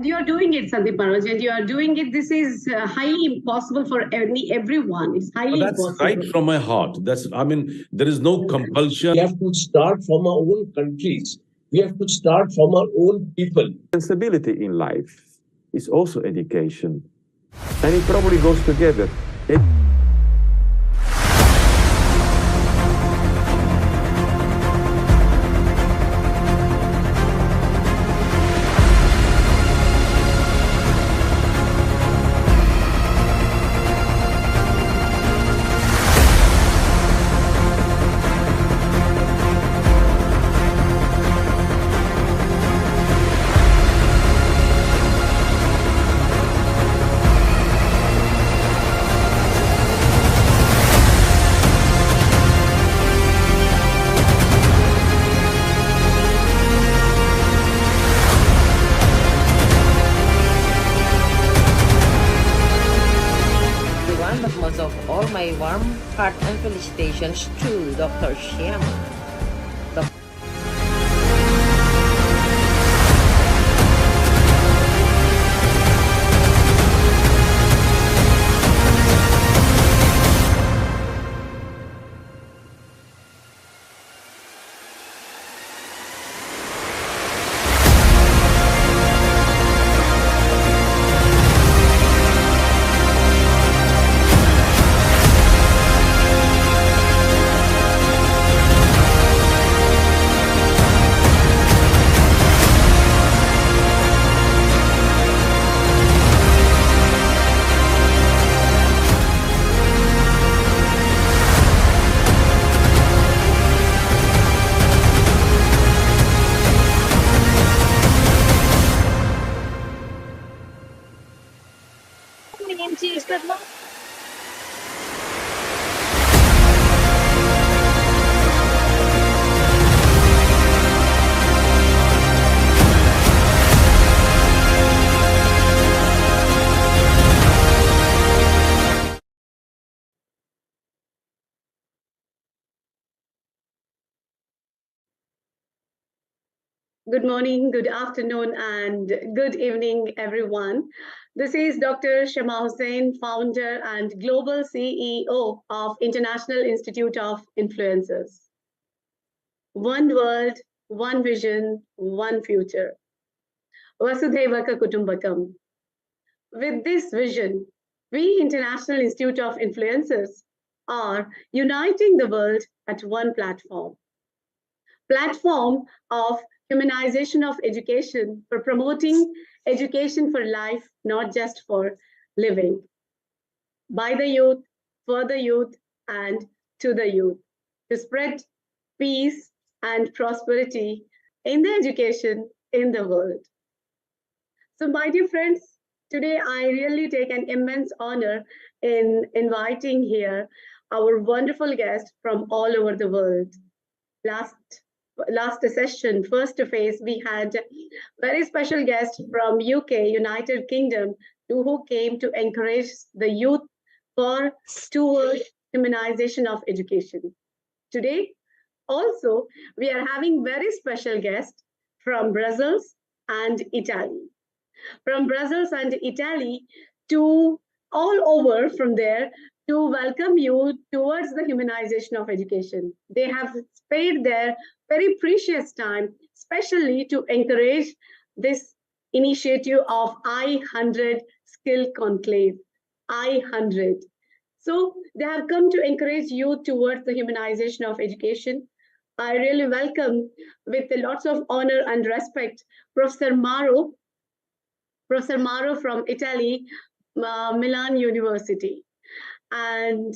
And you are doing it, Sandeep Manoj, and you are doing it. This is highly impossible for everyone. It's highly impossible. That's right from my heart. There is no compulsion. We have to start from our own countries. We have to start from our own people. Stability in life is also education. And it probably goes together. Of all my warm heart and felicitations to Dr. Shama. Good morning, good afternoon, and good evening, everyone. This is Dr. Shama Hussain, founder and global CEO of International Institute of Influencers. One world, one vision, one future. Vasudhaivaka Kutumbakam. With this vision, we International Institute of Influencers are uniting the world at one platform of humanization of education for promoting education for life, not just for living. By the youth, for the youth, and to the youth, to spread peace and prosperity in the education in the world. So my dear friends, today I really take an immense honor in inviting here our wonderful guests from all over the world. Last session, first phase, we had very special guest from UK, United Kingdom, who came to encourage the youth towards humanization of education. Today, also, we are having very special guest from Brussels and Italy. From Brussels and Italy to all over from there to welcome you towards the humanization of education. They have spared their very precious time, especially to encourage this initiative of I-100 Skill Conclave, I-100. So they have come to encourage you towards the humanization of education. I really welcome, with lots of honor and respect, Professor Maro from Italy, Milan University. And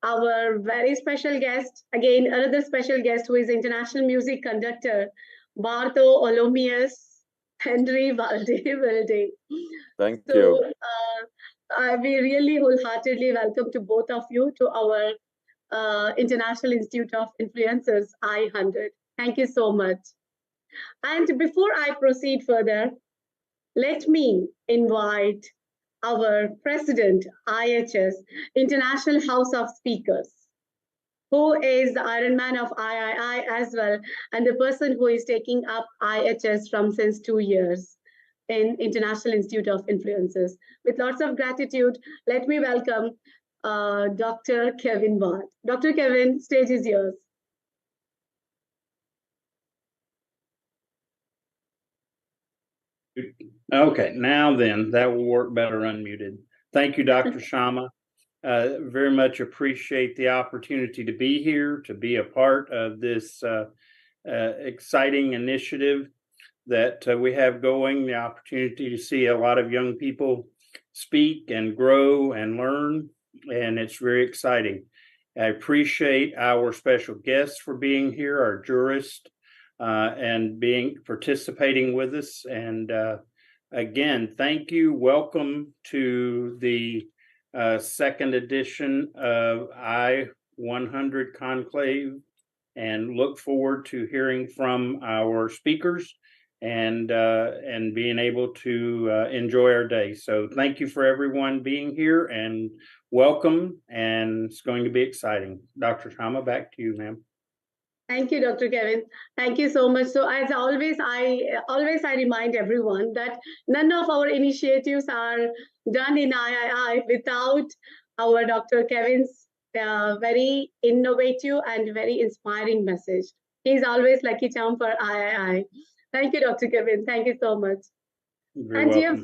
our very special guest, again, another special guest who is international music conductor, Barto Olomius Henry Valde. Thank you. We really wholeheartedly welcome to both of you to our International Institute of Influencers, I-100. Thank you so much. And before I proceed further, let me invite our president, IHS, International House of Speakers, who is the Iron Man of III as well, and the person who is taking up IHS from since 2 years. in International Institute of Influencers. With lots of gratitude, let me welcome Dr. Kevin Watt. Dr. Kevin, stage is yours. Okay, now then, that will work better unmuted. Thank you, Dr. Shama. Very much appreciate the opportunity to be here, to be a part of this exciting initiative that we have going, the opportunity to see a lot of young people speak and grow and learn, and it's very exciting. I appreciate our special guests for being here, our jurist, and participating with us. And again, thank you. Welcome to the second edition of I-100 Conclave, and look forward to hearing from our speakers and being able to enjoy our day. So thank you for everyone being here, and welcome, and it's going to be exciting. Dr. Shama, back to you, ma'am. Thank you, Dr. Kevin. Thank you so much. So as always, I remind everyone that none of our initiatives are done in III without our Dr. Kevin's very innovative and very inspiring message. He's always lucky charm for III. Thank you, Dr. Kevin. Thank you so much. And dear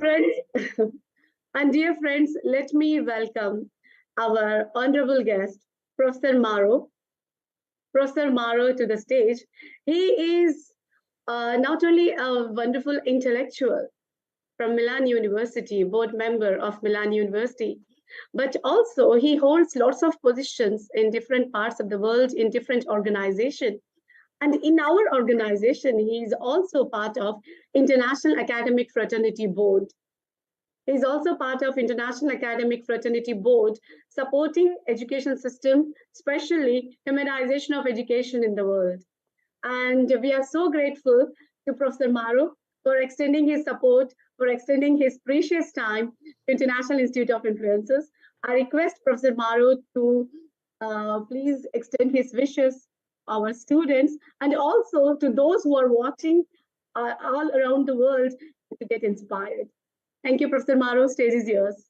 friends, let me welcome our honorable guest, Professor Maro. Professor Maro to the stage. He is not only a wonderful intellectual from Milan University, board member of Milan University, but also he holds lots of positions in different parts of the world in different organizations. And in our organization, he is also part of International Academic Fraternity Board. He's also part of International Academic Fraternity Board, supporting education system, especially humanization of education in the world. And we are so grateful to Professor Maro for extending his support, for extending his precious time to International Institute of Influencers. I request Professor Maro to please extend his wishes to our students and also to those who are watching all around the world to get inspired. Thank you, Professor Maro. Stage is yours.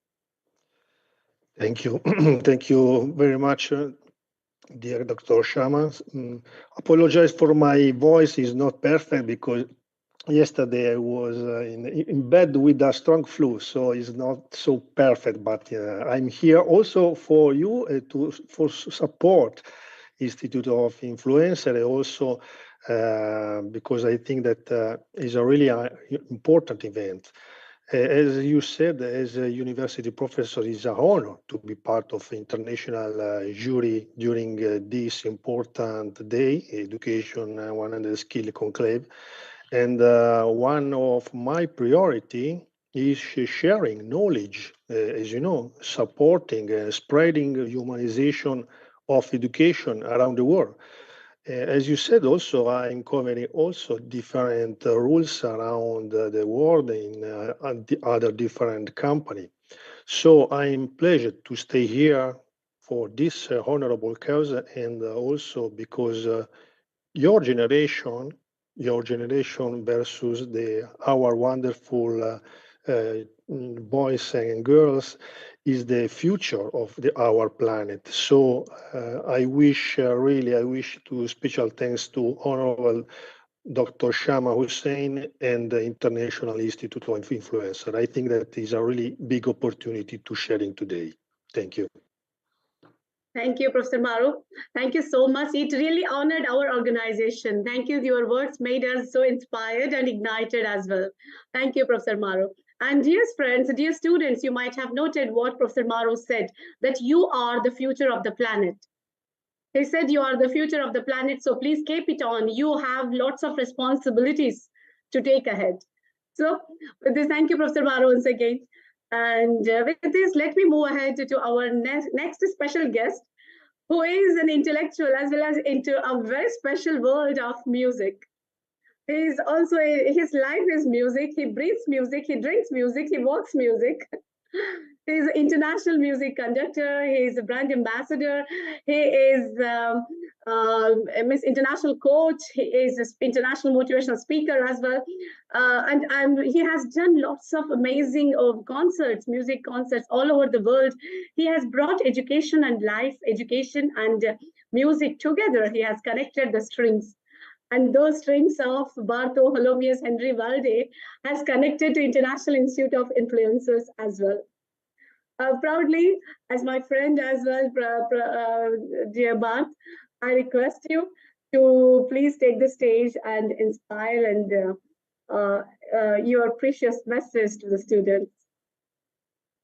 Thank you. Thank you very much, dear Dr. Shama. Apologize for my voice is not perfect because yesterday I was in bed with a strong flu, so it's not so perfect. But I'm here also for you for support Institute of Influencer, and also because I think that is a really important event. As you said, as a university professor, it's an honor to be part of international jury during this important day, Education 100 Skill Conclave. And one of my priority is sharing knowledge, as you know, supporting and spreading humanization of education around the world. As you said, also, I'm covering also different rules around the world in the other different company. So I'm pleased to stay here for this honorable cause, and also because your generation versus our wonderful boys and girls is the future of our planet. So I wish to special thanks to Honorable Dr. Shama Hussain and the International Institute of Influencer. I think that is a really big opportunity to sharing today. Thank you. Thank you, Professor Maro. Thank you so much. It really honored our organization. Thank you. Your words made us so inspired and ignited as well. Thank you, Professor Maro. And dear friends, dear students, you might have noted what Professor Maro said, that you are the future of the planet. He said you are the future of the planet, so please keep it on. You have lots of responsibilities to take ahead. So with this, thank you, Professor Maro, once again. And with this, let me move ahead to our next special guest, who is an intellectual as well as into a very special world of music. He's also, his life is music. He breathes music. He drinks music. He walks music. He's an international music conductor. He's a brand ambassador. He is international coach. He is an international motivational speaker as well. And he has done lots of amazing concerts, music concerts all over the world. He has brought education and life, education and music together. He has connected the strings. And those strings of Bartho Holomius Henry Valde has connected to International Institute of Influencers as well. Proudly, as my friend as well, dear Bart, I request you to please take the stage and inspire and your precious message to the students.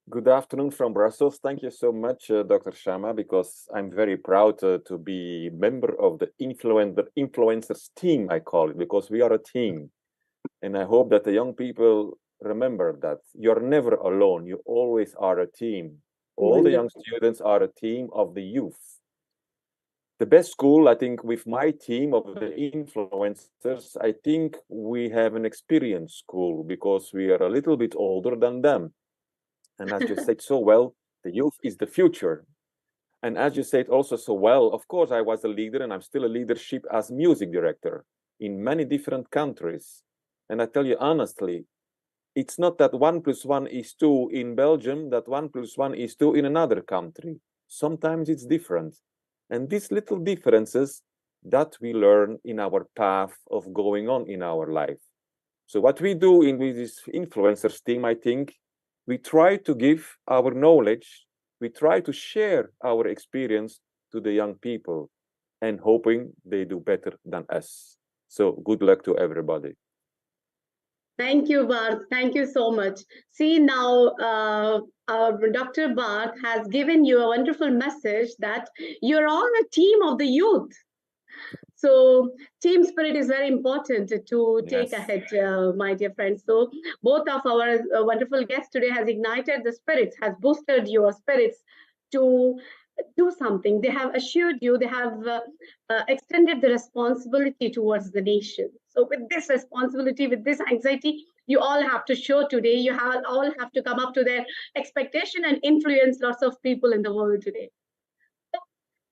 Good afternoon from Brussels. Thank you so much, Dr. Shama, because I'm very proud to be member of the influencers team, I call it, because we are a team. And I hope that the young people remember that you're never alone. You always are a team. All the young students are a team of the youth. The best school, I think, with my team of the influencers, I think we have an experienced school because we are a little bit older than them. And as you said so well, the youth is the future. And as you said also so well, of course, I was a leader and I'm still a leadership as music director in many different countries. And I tell you honestly, it's not that 1 + 1 = 2 in Belgium, that 1 + 1 = 2 in another country. Sometimes it's different. And these little differences that we learn in our path of going on in our life. So what we do with this influencers team, I think, we try to give our knowledge, we try to share our experience to the young people and hoping they do better than us. So good luck to everybody. Thank you, Bart. Thank you so much. See, now our Dr. Bart has given you a wonderful message that you're all a team of the youth. So team spirit is very important to take ahead, my dear friends. So both of our wonderful guests today has ignited the spirits, has boosted your spirits to do something. They have assured you, they have extended the responsibility towards the nation. So with this responsibility, with this anxiety, you all have to show today, you all have to come up to their expectation and influence lots of people in the world today.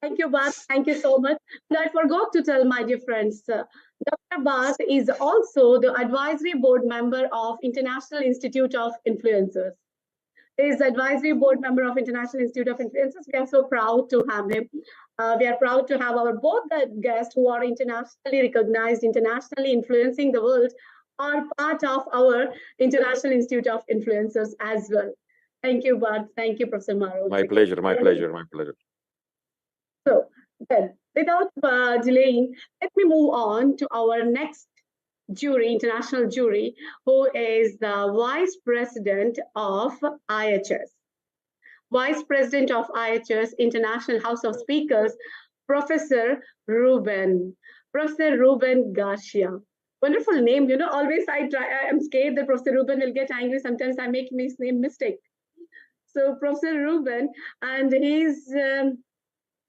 Thank you, Bart. Thank you so much. And I forgot to tell my dear friends, Dr. Bart is also the advisory board member of International Institute of Influencers. He is the advisory board member of International Institute of Influencers. We are so proud to have him. We are proud to have our both guests who are internationally recognized, internationally influencing the world, are part of our International Institute of Influencers as well. Thank you, Bart. Thank you, Professor Maro. My pleasure, my pleasure, my pleasure. So then, without delaying, let me move on to our next jury, international jury, who is the Vice President of IHS. Vice President of IHS, International House of Speakers, Professor Ruben Garcia. Wonderful name, you know, always I'm scared that Professor Ruben will get angry. Sometimes I make his name mistake. So Professor Ruben, and he's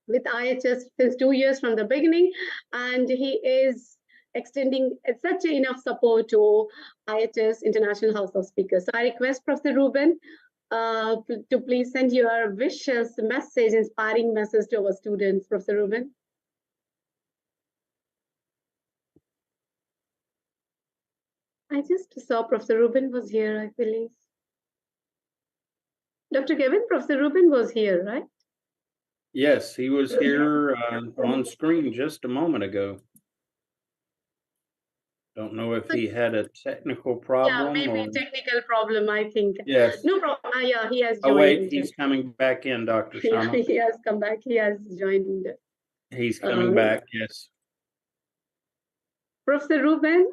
with IHS since 2 years from the beginning, and he is extending such enough support to IHS, International House of Speakers. So I request Professor Ruben to please send your wishes, message, inspiring message to our students. Professor Ruben. I just saw Professor Ruben was here, I believe. Dr. Kevin, Professor Ruben was here, right? Yes, he was here on screen just a moment ago. Don't know if he had a technical problem. Yeah, maybe technical problem, I think. Yes. No problem. Yeah, he has joined. Oh, wait, he's coming back in, Dr. Shama. He has come back. He has joined. He's coming back, yes. Professor Ruben,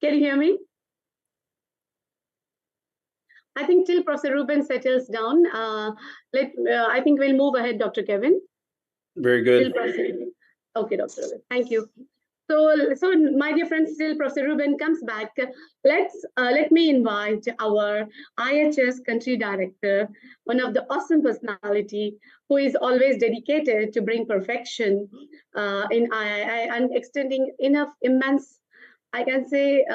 can you hear me? I think till Professor Ruben settles down, I think we'll move ahead, Dr. Kevin. Very good. Okay, Dr. Ruben, thank you. So my dear friends, till Professor Ruben comes back, let me invite our IHS country director, one of the awesome personality who is always dedicated to bring perfection in III and extending immense, I can say,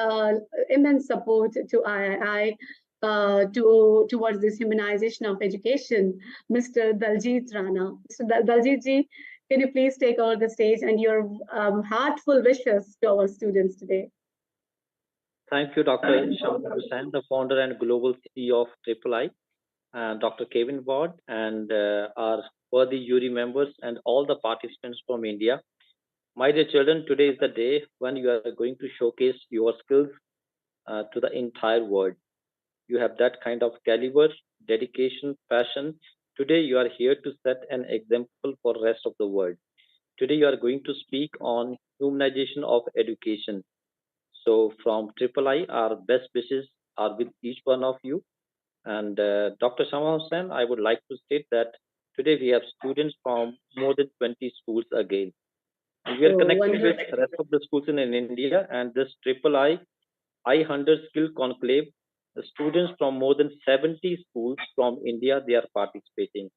immense support to III. towards this humanization of education, Mr. Daljit Rana. Mr. Daljit ji, can you please take over the stage and your heartful wishes to our students today? Thank you, Dr. Shama Hussain, the founder and global CEO of III, Dr. Kevin Ward, and our worthy jury members and all the participants from India. My dear children, today is the day when you are going to showcase your skills to the entire world. You have that kind of caliber, dedication, passion. Today you are here to set an example for the rest of the world. Today you are going to speak on humanization of education. So from III, our best wishes are with each one of you. And Dr. Shama Hussain, I would like to state that today we have students from more than 20 schools again. And we are connected with the rest of the schools in India, and this III I100 Skill Conclave, the students from more than 70 schools from India, they are participating.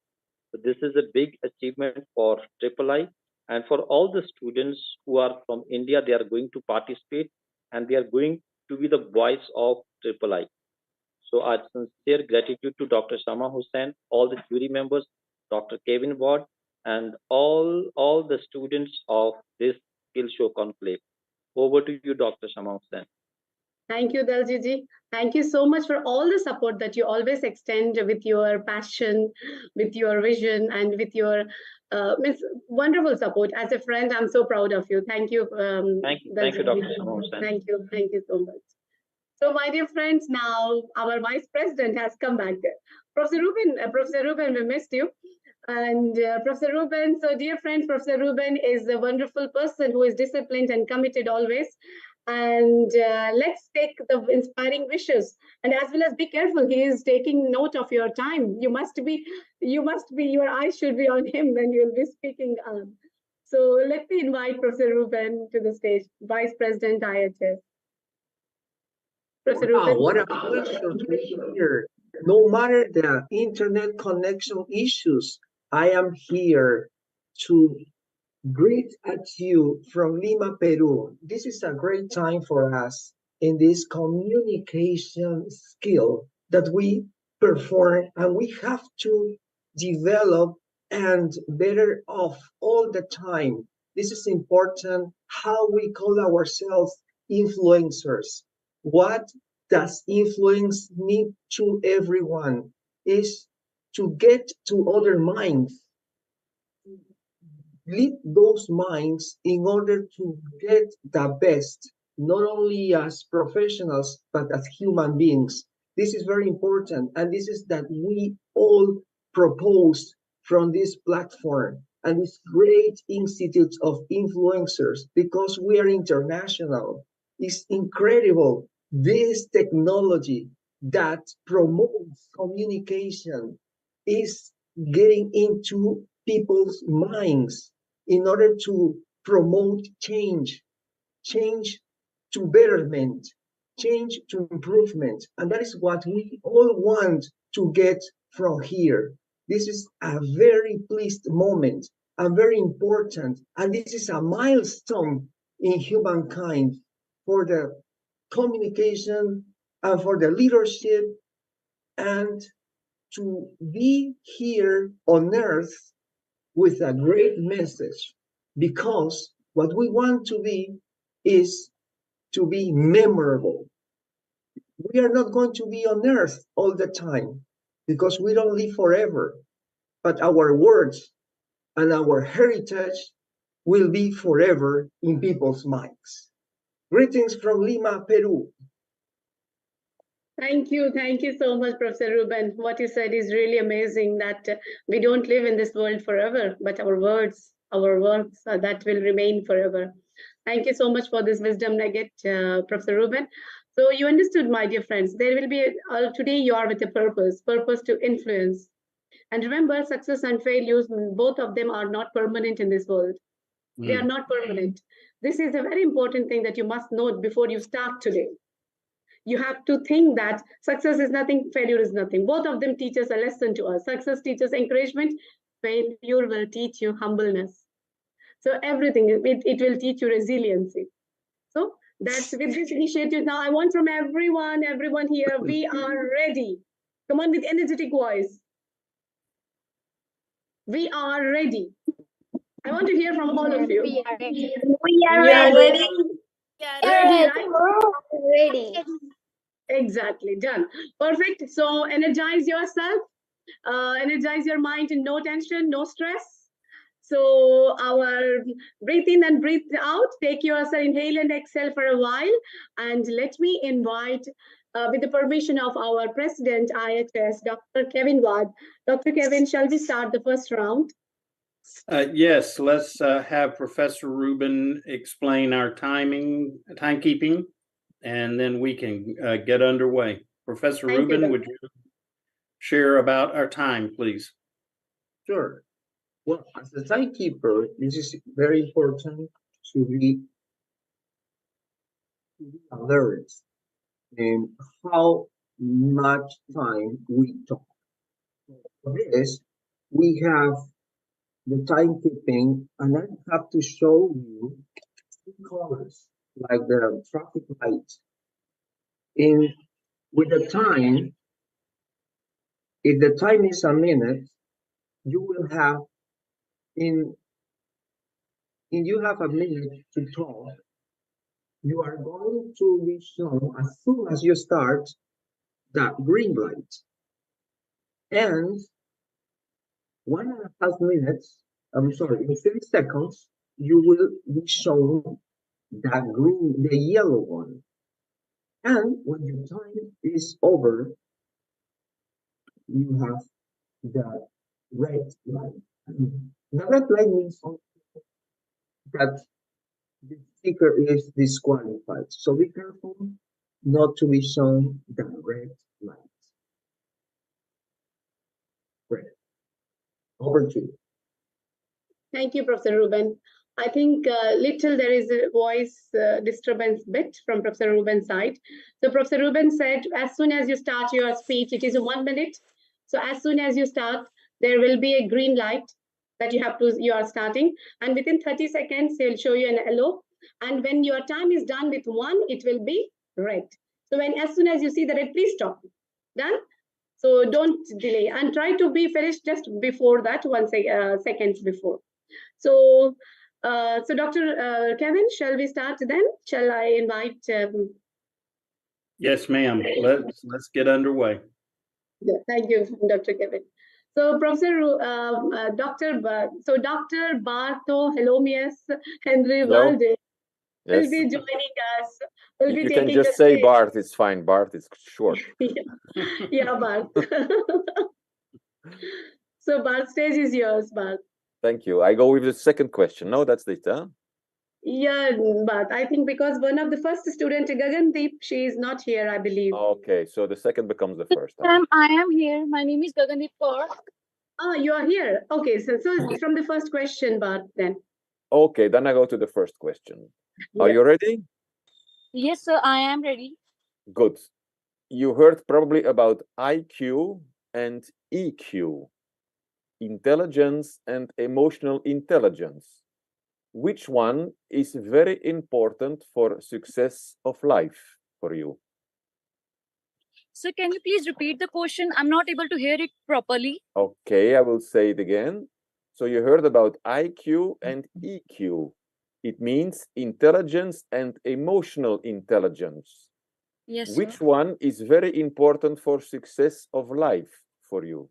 So this is a big achievement for III, and for all the students who are from India, they are going to participate and they are going to be the voice of III. So our sincere gratitude to Dr. Shama Hussain, all the jury members, Dr. Kevin Ward, and all the students of this Skill Show Conclave. Over to you, Dr. Shama Hussain. Thank you, Daljit ji. Thank you so much for all the support that you always extend with your passion, with your vision, and with your wonderful support. As a friend, I'm so proud of you. Thank you. Thank you, Dr. Shama Hussain. Thank you so much. So, my dear friends, now our Vice President has come back. Professor Ruben, we missed you. And Professor Ruben, so dear friends, Professor Ruben is a wonderful person who is disciplined and committed always. And let's take the inspiring wishes, and as well as be careful. He is taking note of your time. You must be. Your eyes should be on him when you will be speaking. So let me invite Professor Ruben to the stage, Vice President IHS. Professor Ruben. What a pleasure to be here. No matter the internet connection issues, I am here to greet at you from Lima, Peru. This is a great time for us in this communication skill that we perform, and we have to develop and better off all the time. This is important, how we call ourselves influencers. What does influence mean to everyone is to get to other minds, lead those minds in order to get the best, not only as professionals, but as human beings. This is very important, and this is that we all propose from this platform and this great institute of influencers, because we are international. It's incredible, this technology that promotes communication is getting into people's minds in order to promote change to betterment, change to improvement. And that is what we all want to get from here. This is a very pleased moment and very important. And this is a milestone in humankind for the communication and for the leadership, and to be here on earth with a great message, because what we want to be is to be memorable. We are not going to be on earth all the time because we don't live forever, but our words and our heritage will be forever in people's minds. Greetings from Lima, Peru. Thank you so much, Professor Ruben. What you said is really amazing, that we don't live in this world forever, but our words, our works, that will remain forever. Thank you so much for this wisdom nugget, Professor Ruben. So you understood, my dear friends, there will be, today you are with a purpose to influence. And remember, success and failures, both of them are not permanent in this world. They are not permanent. This is a very important thing that you must note before you start today. You have to think that success is nothing, failure is nothing. Both of them teach us a lesson to us. Success teaches encouragement, failure will teach you humbleness. So everything, it will teach you resiliency. So That's with this initiative. Now, I want from everyone here, we are ready. Come on with energetic voice. We are ready. I want to hear from all of you. We are ready. We are ready. Ready, right? Ready. Exactly, done. Perfect. So energize yourself, energize your mind, and no tension, no stress. So our breathe in and breathe out. Take yourself, inhale and exhale for a while. And let me invite, with the permission of our president, IHS, Dr. Kevin Ward. Dr. Kevin, shall we start the first round? Yes, let's have Professor Rubin explain our timekeeping, and then we can get underway. Professor Rubin, would you share about our time, please? Sure. Well, as a timekeeper, this is very important to be alert in how much time we talk. For this, we have the timekeeping, and I have to show you two colors, like the traffic light. With the time, if the time is a minute, you will have you have a minute to talk. You are going to be shown as soon as you start that green light. And 1.5 minutes, in 30 seconds, you will be shown that the yellow one. And when your time is over, you have the red light. The red light means that the speaker is disqualified. So be careful not to be shown the red light. Red. Over to you. Thank you, Professor Rubin. I think there is a voice disturbance bit from Professor Rubin's side. So Professor Rubin said, as soon as you start your speech, it is 1 minute. So as soon as you start, there will be a green light that you are starting. And within 30 seconds, he'll show you an yellow. And when your time is done with 1, it will be red. So as soon as you see the red, please stop. Done? So don't delay and try to be finished just before that, 1 second before. So, Dr. Kevin, shall we start then? Shall I invite? Yes, ma'am. Let's get underway. Yeah, thank you, Dr. Kevin. So, Dr. Bartho Helomius Henry Valde will be joining us. You can just say Bart. It's fine. Bart, it's short. Yeah, Bart. So, Bart, stage is yours, Bart. Thank you. I go with the second question. No, that's it, huh? Yeah, but I think because one of the first student, Gagandeep, she is not here, I believe. Okay, so the second becomes the first. I am here. My name is Gagandeep Kaur. Ah, you are here. Okay, so from the first question, Bart, then. Okay, then I go to the first question. Are you ready? Yes, sir, I am ready. Good. You heard probably about IQ and EQ, intelligence and emotional intelligence. Which one is very important for success of life for you? So can you please repeat the question? I'm not able to hear it properly. Okay, I will say it again. So you heard about IQ and EQ. It means intelligence and emotional intelligence. Yes, Which sir. one is very important for success of life for you?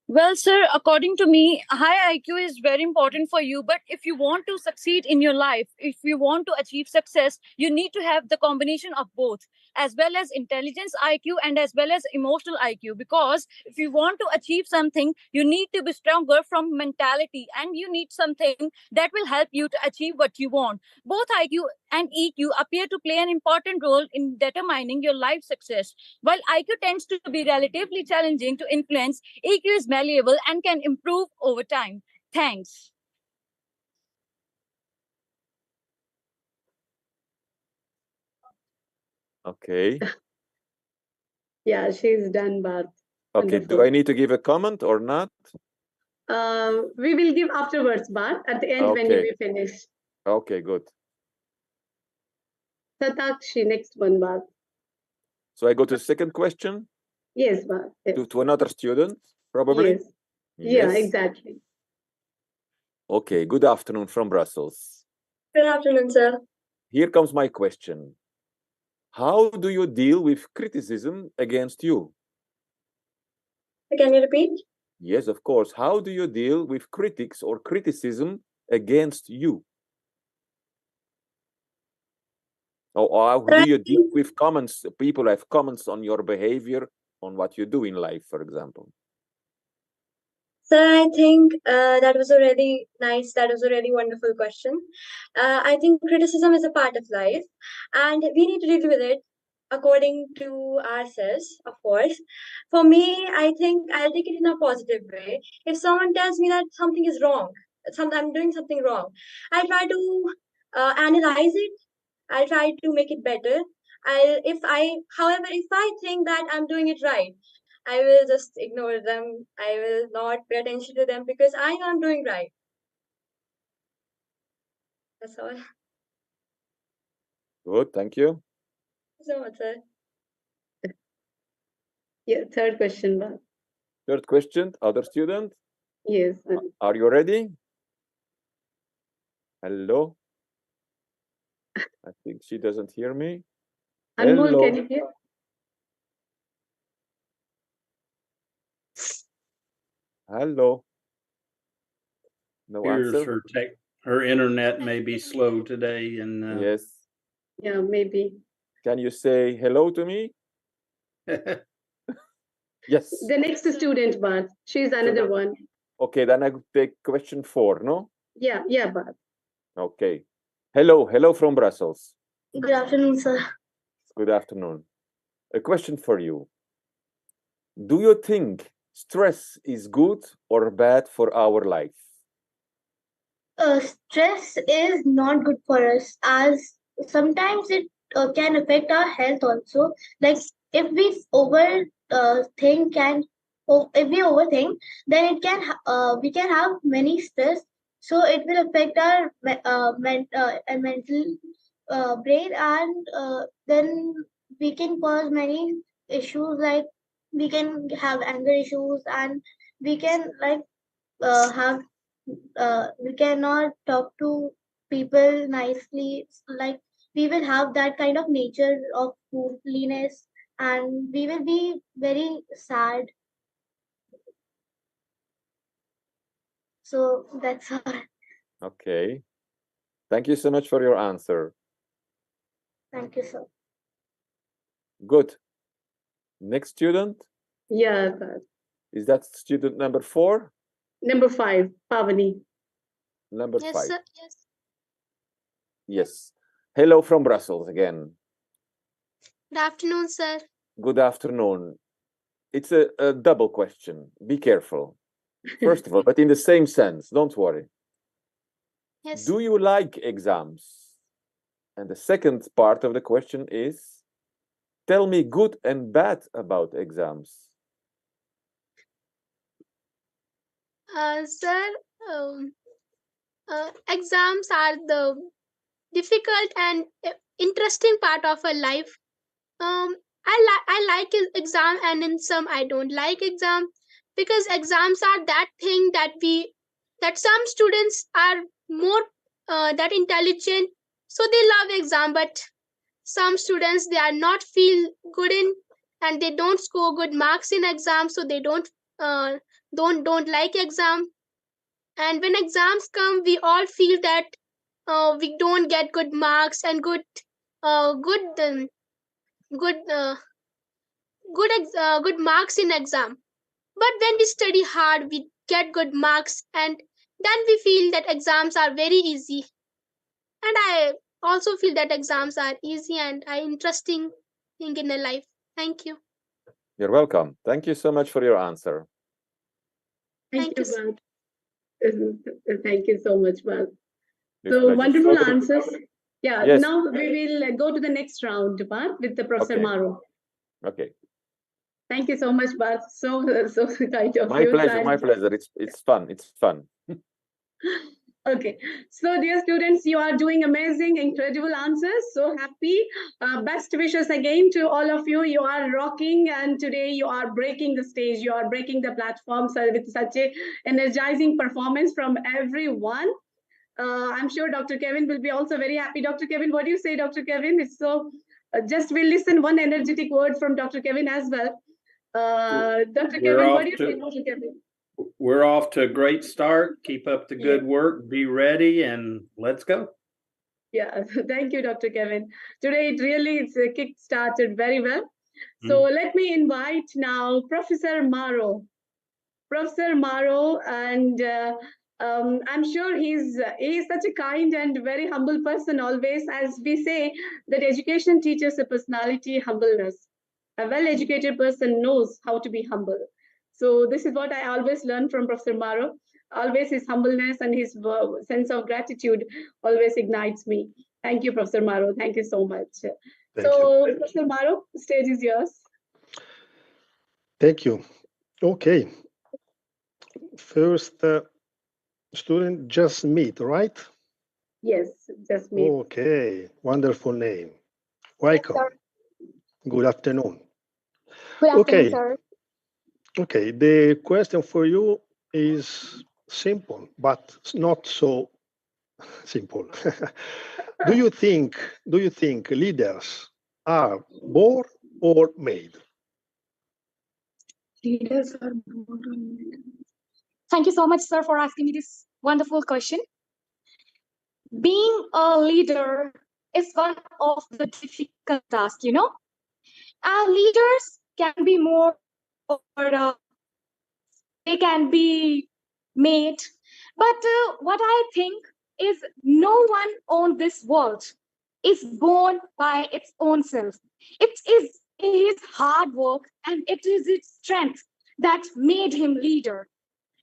Well, sir, according to me, high IQ is very important for you. But if you want to succeed in your life, if you want to achieve success, you need to have the combination of both, as well as intelligence IQ and as well as emotional IQ. Because if you want to achieve something, you need to be stronger from mentality, and you need something that will help you to achieve what you want. Both IQ and EQ appear to play an important role in determining your life success. While IQ tends to be relatively challenging to influence, EQ is malleable and can improve over time. Thanks. Okay. Yeah, she's done, Bart. Okay, do I need to give a comment or not? We will give afterwards, Bart, at the end when you finish. Okay, good. Satakshi, next one, Bart. So I go to the second question Yes, Bart. Yes. to another student, probably. Yes. Yeah, exactly. Okay, good afternoon from Brussels. Good afternoon, sir. Here comes my question. How do you deal with criticism against you? Can you repeat? Yes, of course. How do you deal with critics or criticism against you? Or how do you deal with comments? People have comments on your behavior, on what you do in life, for example. Sir, I think that was a really wonderful question. I think criticism is a part of life, and we need to deal with it according to ourselves, of course. For me, I think I'll take it in a positive way. If someone tells me that something is wrong, I'm doing something wrong, I try to analyze it. I try to make it better. However, if I think that I'm doing it right, I will just ignore them. I will not pay attention to them because I know I'm doing right. That's all. Good, thank you. So much, sir. Yeah, third question, Bart. Third question, other student. Yes. Are you ready? Hello? I think she doesn't hear me. Anmol, Hello? can you hear? Hello? No Here's answer? her internet may be slow today, and Yes. Yeah, maybe. Can you say hello to me? Yes. The next student, Bart. She's another one. Okay, then I take question 4, no? Yeah, Bart. Okay. Hello from Brussels. Good afternoon, sir. Good afternoon. A question for you. Do you think stress is good or bad for our life? Stress is not good for us, as sometimes it can affect our health also. Like if we think if we overthink, then we can have many stress. So it will affect our mental brain, and then we can cause many issues, like we can have anger issues, and we can have we cannot talk to people nicely. Like we will have that kind of nature of moodiness, and we will be very sad. So that's all. Okay. Thank you so much for your answer. Thank you, sir. Good. Next student? Yeah, Bart. Is that student number 4? Number 5, Pavani. Number 5. Sir. Yes. Yes. Hello from Brussels again. Good afternoon, sir. Good afternoon. It's a double question. Be careful. First of all, but in the same sense, don't worry. Yes. Do you like exams? And the second part of the question is, tell me good and bad about exams. Sir, exams are the difficult and interesting part of our life. I like exam, and in some I don't like exam, because exams are that thing that some students are more that intelligent, so they love exam, but some students they are not feel good in, and they don't score good marks in exam, so they don't like exam. And when exams come, we all feel that we don't get good marks and good good marks in exam. But when we study hard, we get good marks, and then we feel that exams are very easy. And I also feel that exams are easy and are interesting thing in a life. Thank you. You're welcome. Thank you so much for your answer. Thank you, Bart. Thank you so much, Bart. It's So pleasure. wonderful answers. Yeah, Yes. now we will go to the next round, Bart, with the Professor Okay. Maro. Okay. Thank you so much, Bart. So kind of My you. pleasure. My pleasure. It's fun. It's fun. Okay, so dear students, you are doing amazing, incredible answers. So happy. Best wishes again to all of you. You are rocking, and today you are breaking the stage. You are breaking the platform with such a energizing performance from everyone. I'm sure Dr. Kevin will be also very happy. Dr. Kevin, what do you say, Dr. Kevin? It's so. Just we'll listen one energetic word from Dr. Kevin as well. Dr. Kevin, what do you say, Dr. Kevin? We're off to a great start. Keep up the good work. Be ready, and let's go. Yeah, thank you, Dr. Kevin. Today it really it's kick-started very well. So let me invite now Professor Maro. Professor Maro, and I'm sure he's such a kind and very humble person always. As we say, that education teaches a personality humbleness. A well-educated person knows how to be humble. So this is what I always learn from Professor Maro. Always his humbleness and his sense of gratitude always ignites me. Thank you, Professor Maro. Thank you so much. Thank you. Professor Maro, the stage is yours. Thank you. Okay. First student, Jasmeet, right? Yes, Jasmeet. Okay, wonderful name. Welcome. Yes, Good afternoon. good afternoon, Okay. sir. Okay, the question for you is simple, but not so simple. Do you think leaders are born or made? Leaders are born or made. Thank you so much, sir, for asking me this wonderful question. Being a leader is one of the difficult tasks, you know. Leaders can be more or they can be made. But what I think is no one on this world is born by its own self. It is his hard work and it is its strength that made him leader.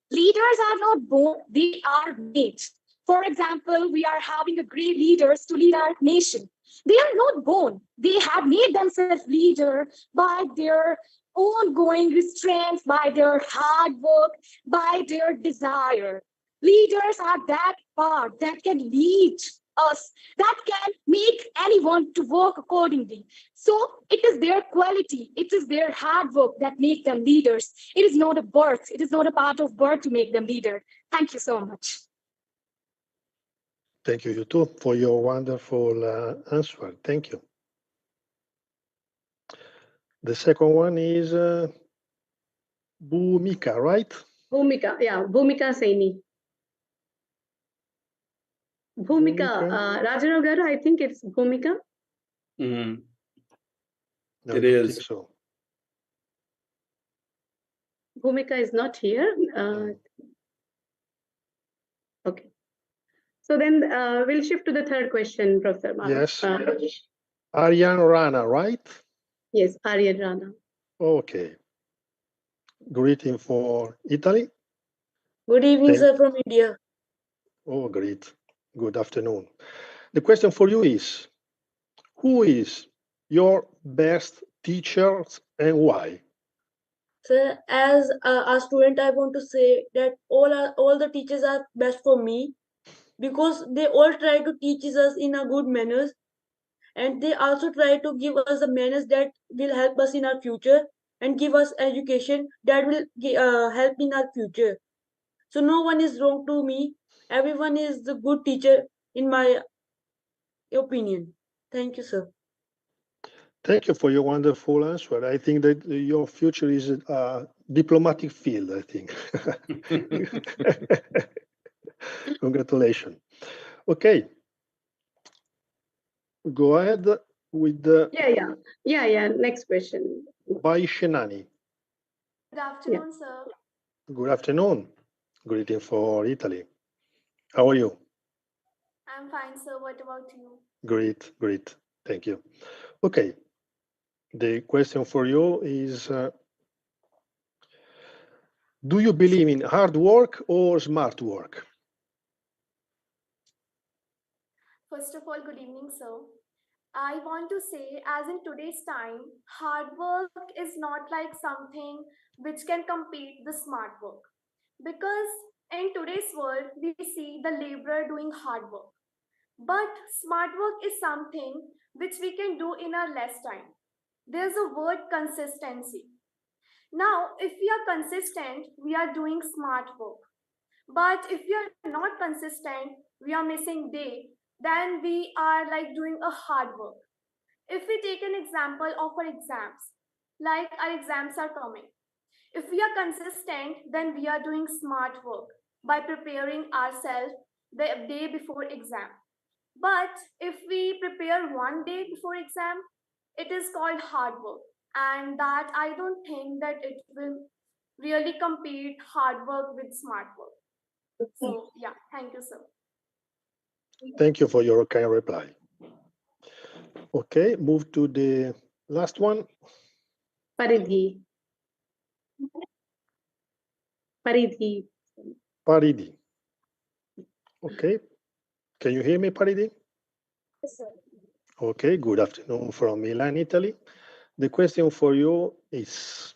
Leaders are not born, they are made. For example, we are having a great leaders to lead our nation. They are not born, they have made themselves leader by their ongoing restraints, by their hard work, by their desire. Leaders are that part that can lead us, that can make anyone to work accordingly. So it is their quality, it is their hard work that make them leaders. It is not a birth, it is not a part of birth to make them leader. Thank you so much. Thank you too for your wonderful answer. Thank you. The second one is Bhumika, right? Bhumika, yeah, Bhumika Saini. Bhumika, Rajanagar, I think it's Bhumika. No, it is. Think so. Bhumika is not here. Okay. So then we'll shift to the third question, Professor Maro. Yes. Aryan Rana, right? Yes, Aryan Rana. Okay. Greeting for Italy. Good evening, sir, from India. Oh, great. Good afternoon. The question for you is, who is your best teacher and why? Sir, as a student, I want to say that all the teachers are best for me because they all try to teach us in a good manners, and they also try to give us the manners that will help us in our future and give us education that will help in our future. So no one is wrong to me. Everyone is a good teacher in my opinion. Thank you, sir. Thank you for your wonderful answer. I think that your future is a diplomatic field, I think. Congratulations. Okay. Go ahead with the... Yeah. Next question. By Shenani. Good afternoon, sir. Good afternoon. Greeting for Italy. How are you? I'm fine, sir. What about you? Great. Thank you. Okay. The question for you is, do you believe in hard work or smart work? First of all, good evening, sir. I want to say, as in today's time, hard work is not like something which can compete the smart work. Because In today's world, we see the laborer doing hard work. But smart work is something which we can do in our less time. There's a word consistency. Now, if we are consistent, we are doing smart work. But if we are not consistent, we are missing day, then we are like doing a hard work. If we take an example of our exams, like our exams are coming. If we are consistent, then we are doing smart work by preparing ourselves the day before exam. But if we prepare one day before exam, it is called hard work. And that I don't think that it will really compete hard work with smart work. So yeah, thank you, sir. Thank you for your kind reply. Okay, move to the last one. Paridhi. Paridhi. Paridi. Okay, can you hear me, Paridi? Yes, sir. Okay, good afternoon from Milan, Italy. The question for you is,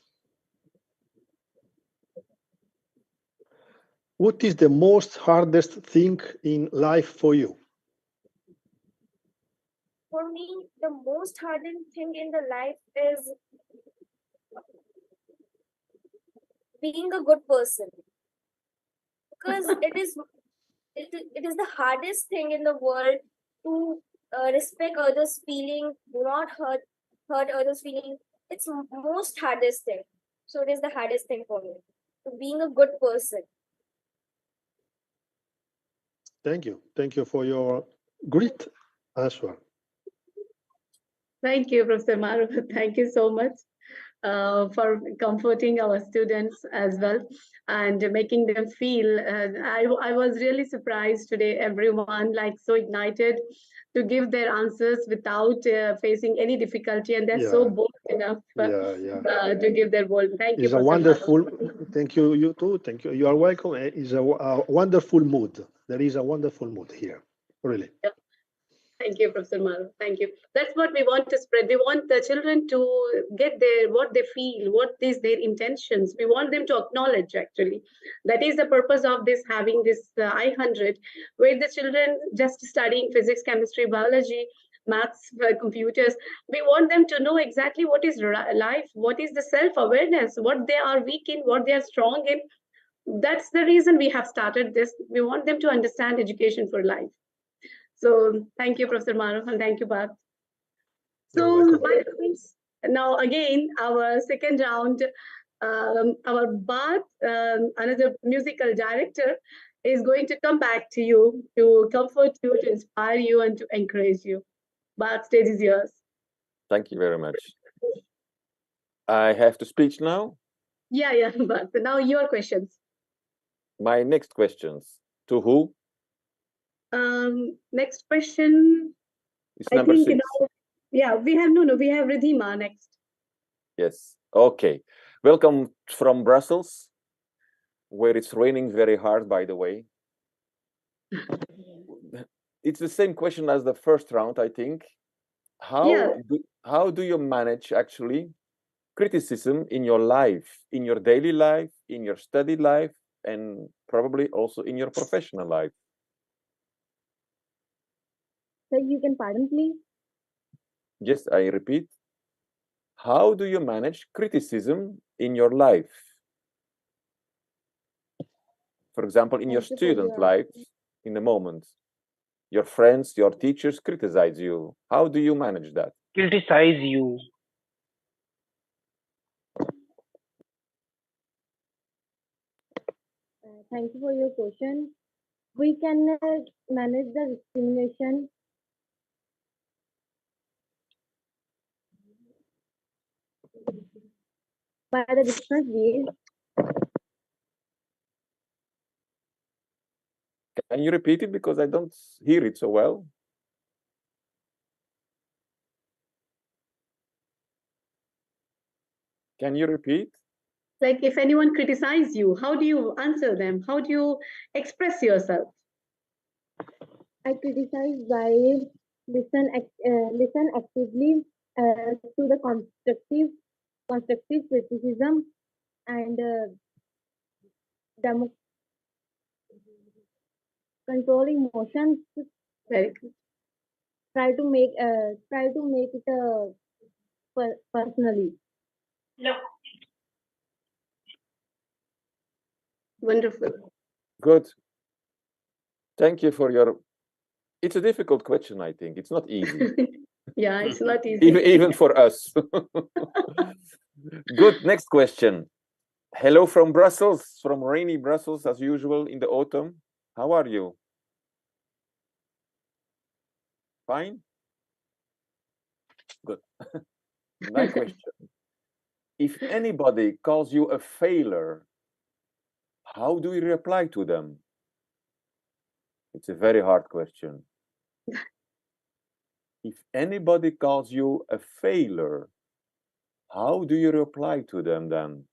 what is the most hardest thing in life for you? For me, the most hardened thing in the life is being a good person, because it is the hardest thing in the world to respect others' feeling, do not hurt others' feeling. It's most hardest thing. So it is the hardest thing for me to being a good person. Thank you. Thank you for your great answer. Thank you, Professor Maru. Thank you so much for comforting our students as well and making them feel. I was really surprised today, everyone like so ignited to give their answers without facing any difficulty, and they're so bold enough to give their bold. Thank you, It's a Professor wonderful, Maru. thank you, you too. Thank you. You are welcome. It's a wonderful mood. There is a wonderful mood here, really. Yeah. Thank you, Professor Maru. Thank you. That's what we want to spread. We want the children to get what they feel, what is their intentions. We want them to acknowledge, actually. That is the purpose of this, having this I-100, where the children just studying physics, chemistry, biology, maths, computers. We want them to know exactly what is life, what is the self-awareness, what they are weak in, what they are strong in. That's the reason we have started this. We want them to understand education for life. So thank you, Professor Maru, and thank you, Bharat. So now again, our second round, our Bharat, another musical director, is going to come back to you to comfort you, to inspire you, and to encourage you. Bharat, stage is yours. Thank you very much. I have to speak now? Yeah, Bharat. Now your questions. My next questions. To who? Next question. It's number 6. Yeah, we have we have Ridhima next. Yes. Okay. Welcome from Brussels, where it's raining very hard, by the way. It's the same question as the first round, I think. How do you manage actually criticism in your life, in your daily life, in your study life, and probably also in your professional life? So you can pardon, please? Yes, I repeat. How do you manage criticism in your life? For example, in your student life, in the moment, your friends, your teachers criticize you. How do you manage that? Criticize you. Thank you for your question. We can manage the discrimination by the different ways. Can you repeat it, because I don't hear it so well? Can you repeat? Like if anyone criticizes you, how do you answer them? How do you express yourself? I criticize by listen actively to the constructive criticism and Control emotions. Very good. Try to make it personally. Wonderful. Good. Thank you for your. It's a difficult question, I think. It's not easy. Yeah, it's not easy. Even for us. Good. Next question. Hello from Brussels, from rainy Brussels, as usual in the autumn. How are you? Fine? Good. My question. If anybody calls you a failure, how do you reply to them? It's a very hard question. If anybody calls you a failure, how do you reply to them then?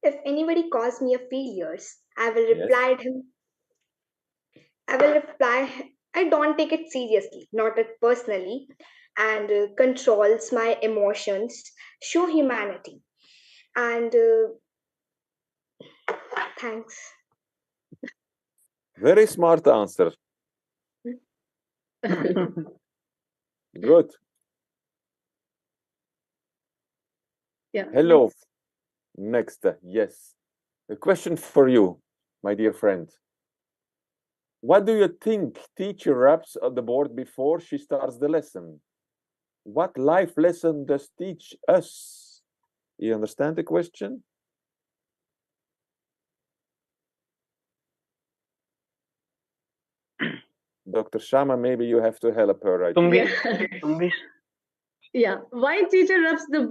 If anybody calls me a failure, I will reply him. I will reply, I don't take it seriously, not it personally, and controls my emotions, show humanity. And thanks. Very smart answer. Good. Yeah. Hello. Next. Yes. A question for you, my dear friend. What do you think teacher wraps on the board before she starts the lesson? What life lesson does teach us? You understand the question? Dr. Shama, maybe you have to help her. I think. Yeah. Why teacher rubs the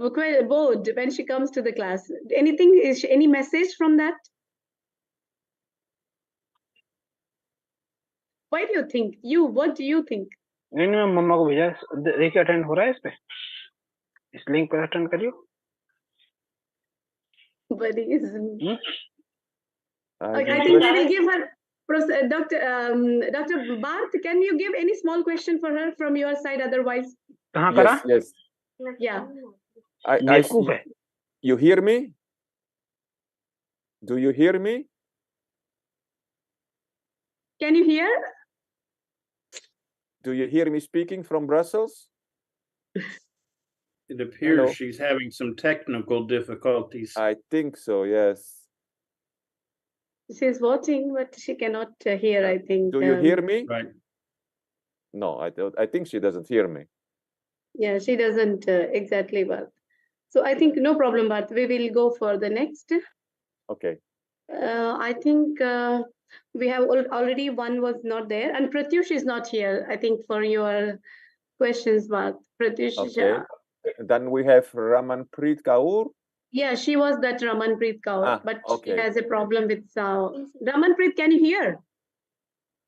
board when she comes to the class? Anything? Any message from that? Why do you think? What do you think? नहीं मैं मम्मा को भेजा देखिए attend हो रहा है इस पे इस लिंक पर अटेंड करियो But he isn't. Okay, I think think we will give her. Dr. Barth, can you give any small question for her from your side? Otherwise, yes. Yeah. You hear me? Do you hear me? Can you hear? Do you hear me speaking from Brussels? It appears Hello. she's having some technical difficulties. I think so, yes. She's watching, but she cannot hear, I think. Do you hear me? Right. No, I think she doesn't hear me. Yeah, she doesn't exactly, but so I think no problem, but we will go for the next. Okay. I think we have already one was not there, and Pratyush is not here, I think, for your questions, but Pratyush. Okay. Then we have Ramanpreet Kaur. Yeah, she was that Ramanpreet Kaur, but okay. she has a problem with Ramanpreet, can you hear?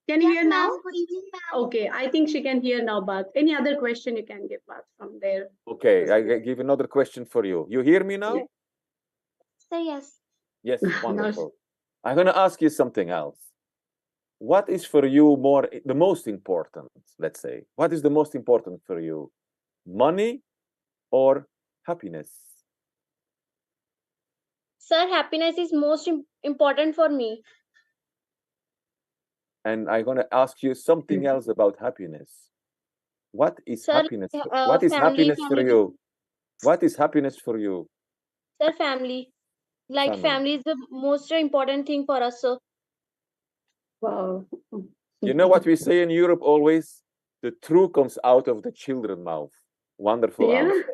Can you hear now? Good evening, ma'am. Okay, I think she can hear now, but any other question you can give us from there. Okay, I give another question for you. You hear me now? Yeah. Sir, yes. Yes, wonderful. I'm going to ask you something else. What is for you the most important, let's say? What is the most important for you? Money or happiness? Sir, happiness is most important for me. And I'm going to ask you something else about happiness. What is Sir, happiness? What is happiness for you? What is happiness for you? Sir, family. Like family is the most important thing for us, sir. Wow. You know what we say in Europe always? The truth comes out of the children's mouth. Wonderful answer.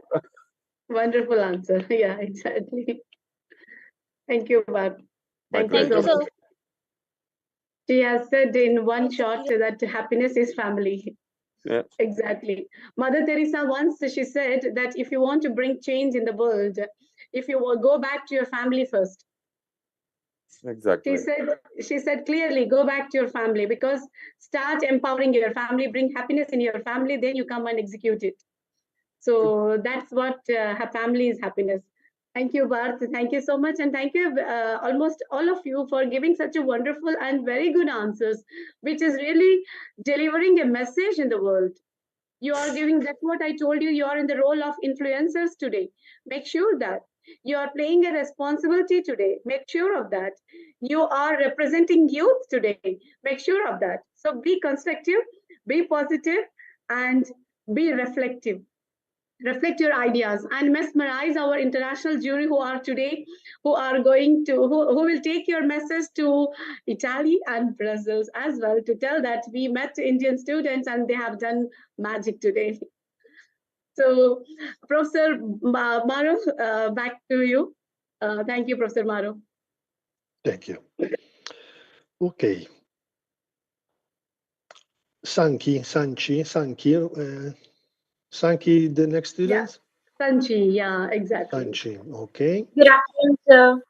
Wonderful answer. Yeah, exactly. Thank you, Bob. My Thank you so pleasure. much. She has said in one shot that happiness is family. Yeah. Exactly. Mother Teresa once she said that if you want to bring change in the world, if you will go back to your family first. Exactly. She said clearly, go back to your family, because start empowering your family, bring happiness in your family, then you come and execute it. So that's what her family is happiness. Thank you, Bharth. Thank you so much. And thank you almost all of you for giving such a wonderful and very good answers, which is really delivering a message in the world. You are giving, that's what I told you, you are in the role of influencers today. Make sure that You are playing a responsibility today. Make sure of that. You are representing youth today. Make sure of that. So be constructive, be positive, and be reflective. Reflect your ideas and mesmerize our international jury who are today, who will take your message to Italy and Brazil as well, to tell that we met Indian students and they have done magic today. So Professor Maro, back to you. Thank you, Professor Maro. Thank you. Okay. Sanki, the next student? Yeah. Sanchi, yeah, exactly. Sanchi, okay. Good afternoon, sir.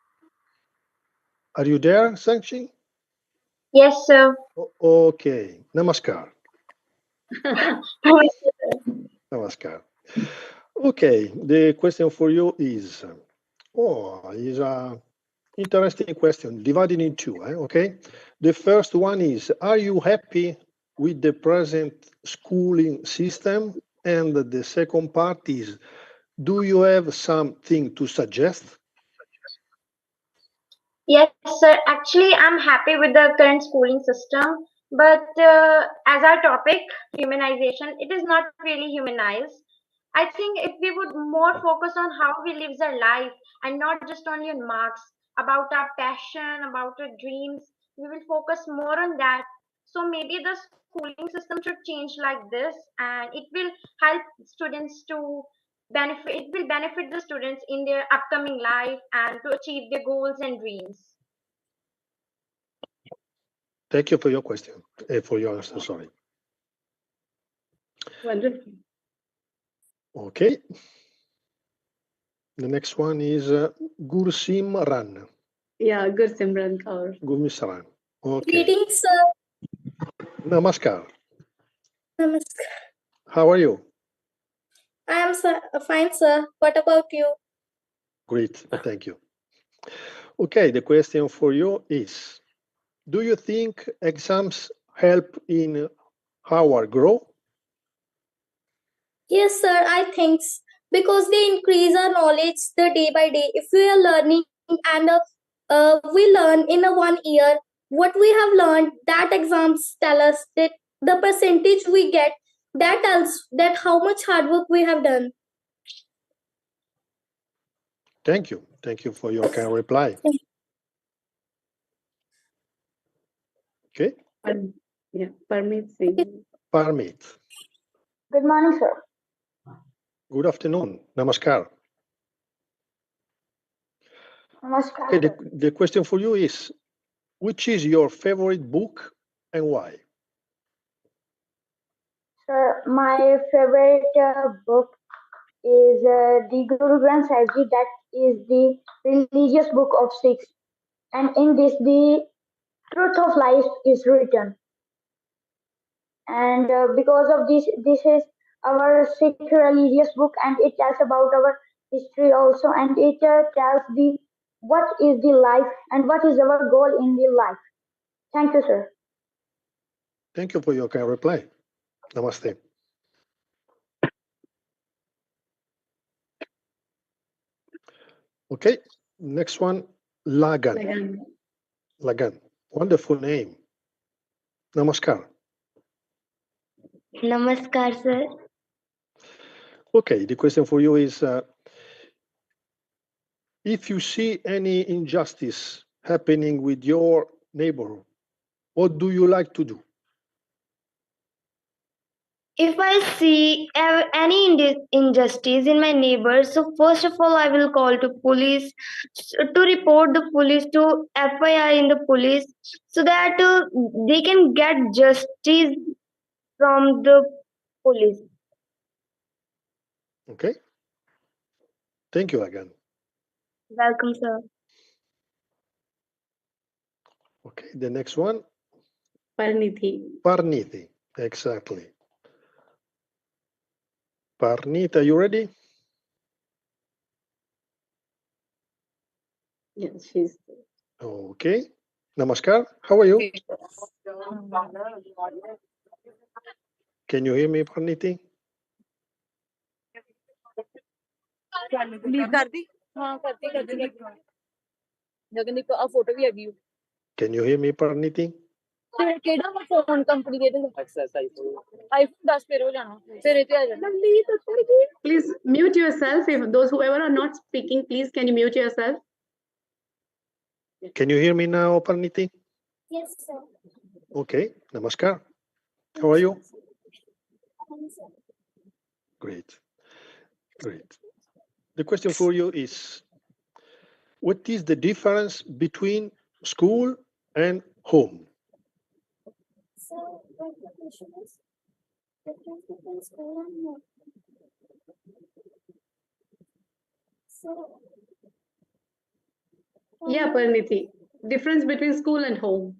Are you there, Sanchi? Yes, sir. Okay. Namaskar. Namaskar. Okay, the question for you is a interesting question, divided in two, okay? The first one is, are you happy with the present schooling system? And the second part is, do you have something to suggest? Yes, sir. Actually, I'm happy with the current schooling system, but as our topic, humanization, it is not really humanized. I think if we would more focus on how we live our life and not just only on marks, about our passion, about our dreams, we will focus more on that. So maybe the schooling system should change like this, and it will help students to benefit. It will benefit the students in their upcoming life and to achieve their goals and dreams. Thank you for your question, for your answer, sorry. Wonderful. Okay. The next one is Gursimran. Yeah, Gursimran Kaur. Gursimran. Okay. Greetings, sir. Namaskar. Namaskar. How are you? I am fine, sir. What about you? Great, thank you. Okay, the question for you is, do you think exams help in our growth? Yes, sir, I think because they increase our knowledge the day by day. If we are learning and we learn in a 1 year what we have learned, that exams tell us that the percentage we get, that tells that how much hard work we have done. Thank you. Thank you for your kind reply. Okay. Yeah, Parmeet Singh. Parmeet. Good morning, sir. Good afternoon. Namaskar. Namaskar. Okay, the question for you is, which is your favorite book and why? Sir, my favorite book is the Guru Granth Sahib Ji. That is the religious book of Sikhs, and in this the truth of life is written. And because of this is our Sikh religious book, and it tells about our history also, and it tells the what is the life and what is our goal in the life. Thank you, sir. Thank you for your kind reply. Namaste. Okay, next one, Lagan. Lagan. Wonderful name. Namaskar. Namaskar, sir. Okay, the question for you is, if you see any injustice happening with your neighborhood, what do you like to do? If I see any injustice in my neighbors, so first of all, I will call to police to report the police to FIR in the police so that they can get justice from the police. Okay. Thank you again. Welcome, sir. Okay, the next one. Parnithi. Parnithi, exactly. Parnita, you ready? Yes, she's. Okay. Namaskar. How are you? Can you hear me, Parniti? हाँ करती करती गगन को आ photo भी हैगी Can you hear me, Parniti? फिर केड़ा phone company के iPhone 10 फिर हो जाना फिर इते आ जाना Please mute yourself. If those whoever are not speaking, please can you mute yourself? Can you hear me now, Parniti? Yes, sir. Okay, namaskar. How are you? Great, great. The question for you is, what is the difference between school and home? So, what the question is? Difference between school and home. So, Yeah, Parniti. Difference between school and home.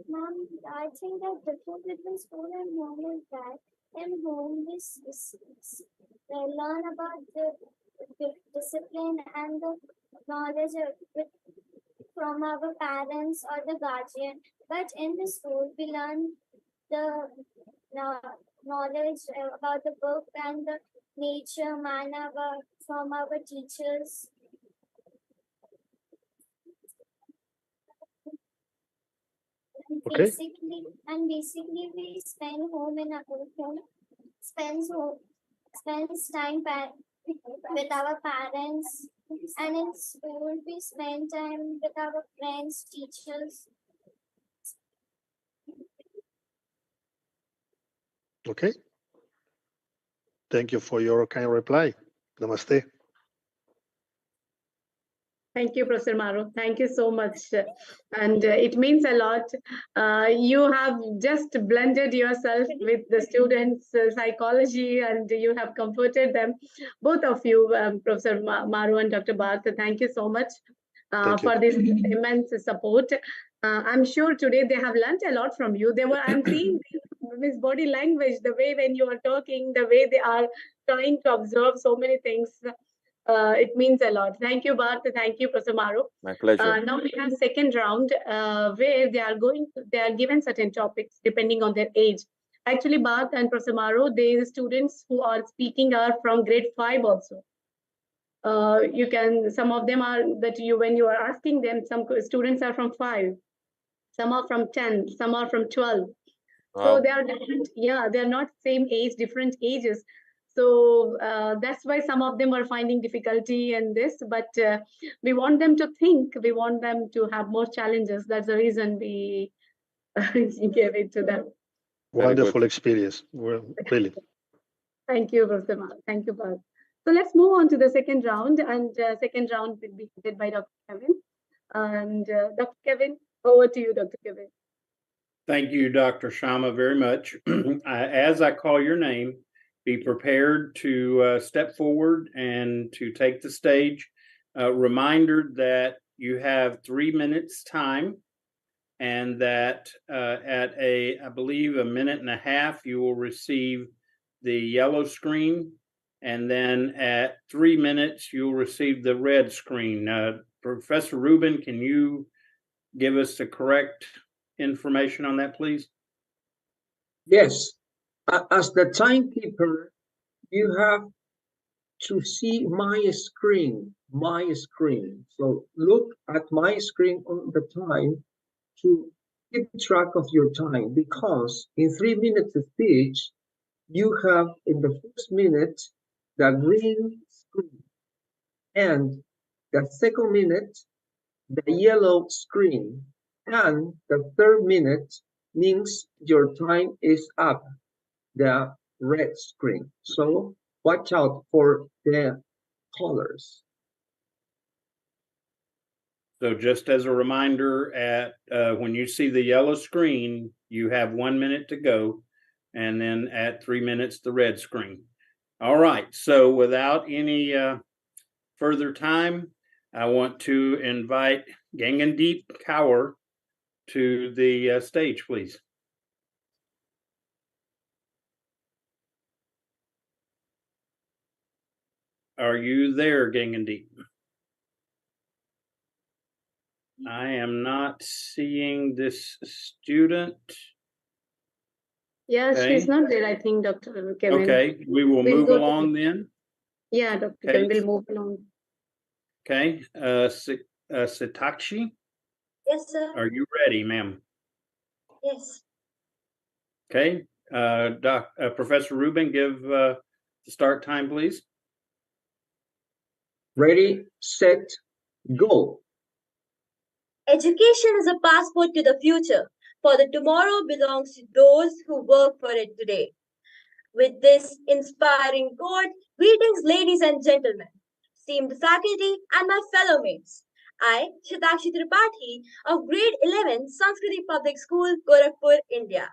ma'am, I think the difference between school and home is that in home we learn about the discipline and the knowledge from our parents or the guardian. But in the school, we learn the knowledge about the book and the nature, from our teachers. Okay. Basically, we spend home in our home, spends time with our parents, and in school we spend time with our friends, teachers. Okay. Thank you for your kind reply. Namaste. Thank you, Professor Maru. Thank you so much. And it means a lot. You have just blended yourself with the students' psychology and you have comforted them. Both of you, Professor Maru and Dr. Bhatt, thank you so much for this immense support. I'm sure today they have learned a lot from you. I'm seeing Miss Body Language, the way when you are talking, the way they are trying to observe so many things. It means a lot. Thank you, Bart. Thank you, Professor Maru. My pleasure. Now we have second round where they are given certain topics depending on their age. Actually, Bart and Professor Maru, the students who are speaking are from grade 5 also. Some of them are when you are asking them, some students are from 5, some are from 10, some are from 12. Wow. So they are different. Yeah, they're not same age, different ages. So that's why some of them are finding difficulty in this, but we want them to think, we want them to have more challenges. That's the reason we gave it to them. Wonderful experience. Well, really. Thank you, Professor Ma. Thank you, Bharat. So let's move on to the second round, and second round will be headed by Dr. Kevin. And Dr. Kevin, over to you, Dr. Kevin. Thank you, Dr. Shama, very much. As I call your name, be prepared to step forward and to take the stage. Reminder that you have 3 minutes time, and that at I believe, a minute and a half, you will receive the yellow screen, and then at 3 minutes, you'll receive the red screen. Professor Rubin, can you give us the correct information on that, please? Yes. As the timekeeper, you have to see my screen. So look at my screen on the time to keep track of your time, because in 3 minutes of speech, you have in the first minute the green screen, and the second minute the yellow screen, and the third minute means your time is up, the red screen. So watch out for the colors. So just as a reminder, at when you see the yellow screen, you have 1 minute to go, and then at 3 minutes, the red screen. All right, so without any further time, I want to invite Gangandeep Kaur to the stage, please. Are you there, Gangandeep? I am not seeing this student. Yeah, Okay. she's not there, I think, Dr. Kevin. Okay, we will move along then. Yeah, Dr. Okay. Kevin, we'll move along. Okay, Satakshi, Yes, sir. are you ready, ma'am? Yes. Okay, Professor Rubin, give the start time, please. Ready, set, go. Education is a passport to the future, for the tomorrow belongs to those who work for it today. With this inspiring quote, greetings, ladies and gentlemen, esteemed faculty, and my fellow mates. I, Shatakshi Tripathi, of Grade 11, Sanskriti Public School, Gorakhpur, India.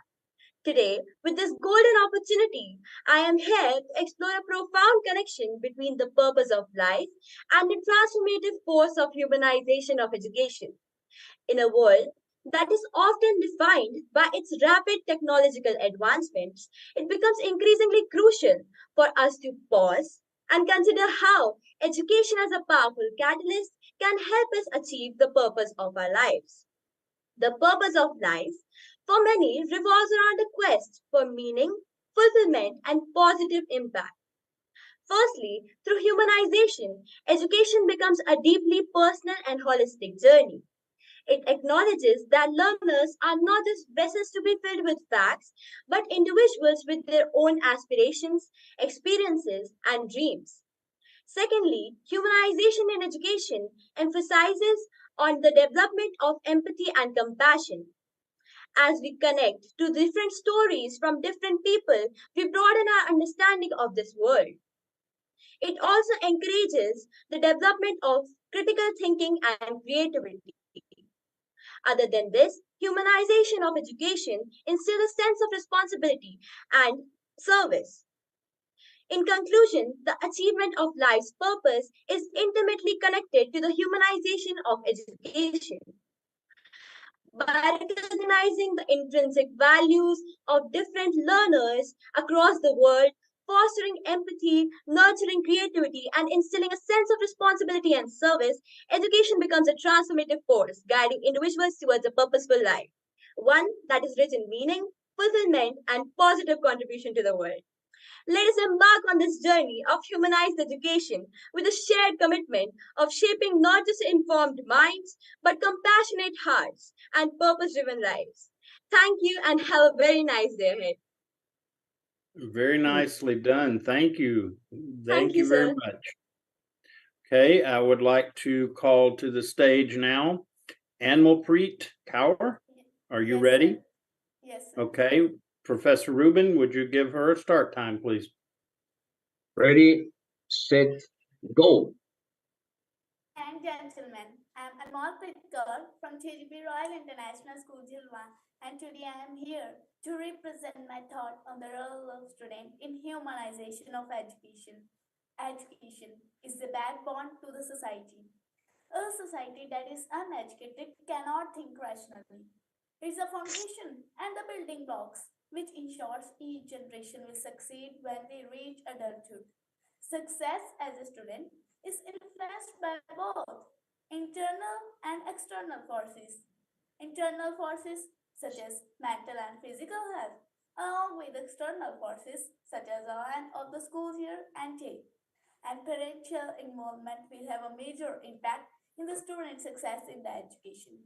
Today, with this golden opportunity, I am here to explore a profound connection between the purpose of life and the transformative force of humanization of education. In a world that is often defined by its rapid technological advancements, it becomes increasingly crucial for us to pause and consider how education as a powerful catalyst can help us achieve the purpose of our lives. The purpose of life, for many, revolves around a quest for meaning, fulfillment, and positive impact. Firstly, through humanization, education becomes a deeply personal and holistic journey. It acknowledges that learners are not just vessels to be filled with facts, but individuals with their own aspirations, experiences, and dreams. Secondly, humanization in education emphasizes on the development of empathy and compassion. As we connect to different stories from different people, we broaden our understanding of this world. It also encourages the development of critical thinking and creativity. Other than this, humanization of education instills a sense of responsibility and service. In conclusion, the achievement of life's purpose is intimately connected to the humanization of education. By recognizing the intrinsic values of different learners across the world, fostering empathy, nurturing creativity, and instilling a sense of responsibility and service, education becomes a transformative force, guiding individuals towards a purposeful life, one that is rich in meaning, fulfillment, and positive contribution to the world. Let us embark on this journey of humanized education with a shared commitment of shaping not just informed minds, but compassionate hearts and purpose driven lives. Thank you and have a very nice day ahead. Very nicely done. Thank you. Thank you, very sir. much. Okay, I would like to call to the stage now Anmalpreet Kaur. Are you ready? Yes, sir. Okay, Professor Rubin, would you give her a start time, please? Ready, set, go. And gentlemen, I am Anmalpreet Kaur from TGP Royal International School, Jilwan, and today I am here to represent my thought on the role of student in humanization of education. Education is the backbone to the society. A society that is uneducated cannot think rationally. It's the foundation and the building blocks which ensures each generation will succeed when they reach adulthood. Success as a student is influenced by both internal and external forces. Internal forces such as mental and physical health, along with external forces such as the end of the school year and take. And parental involvement will have a major impact in the student success in the education.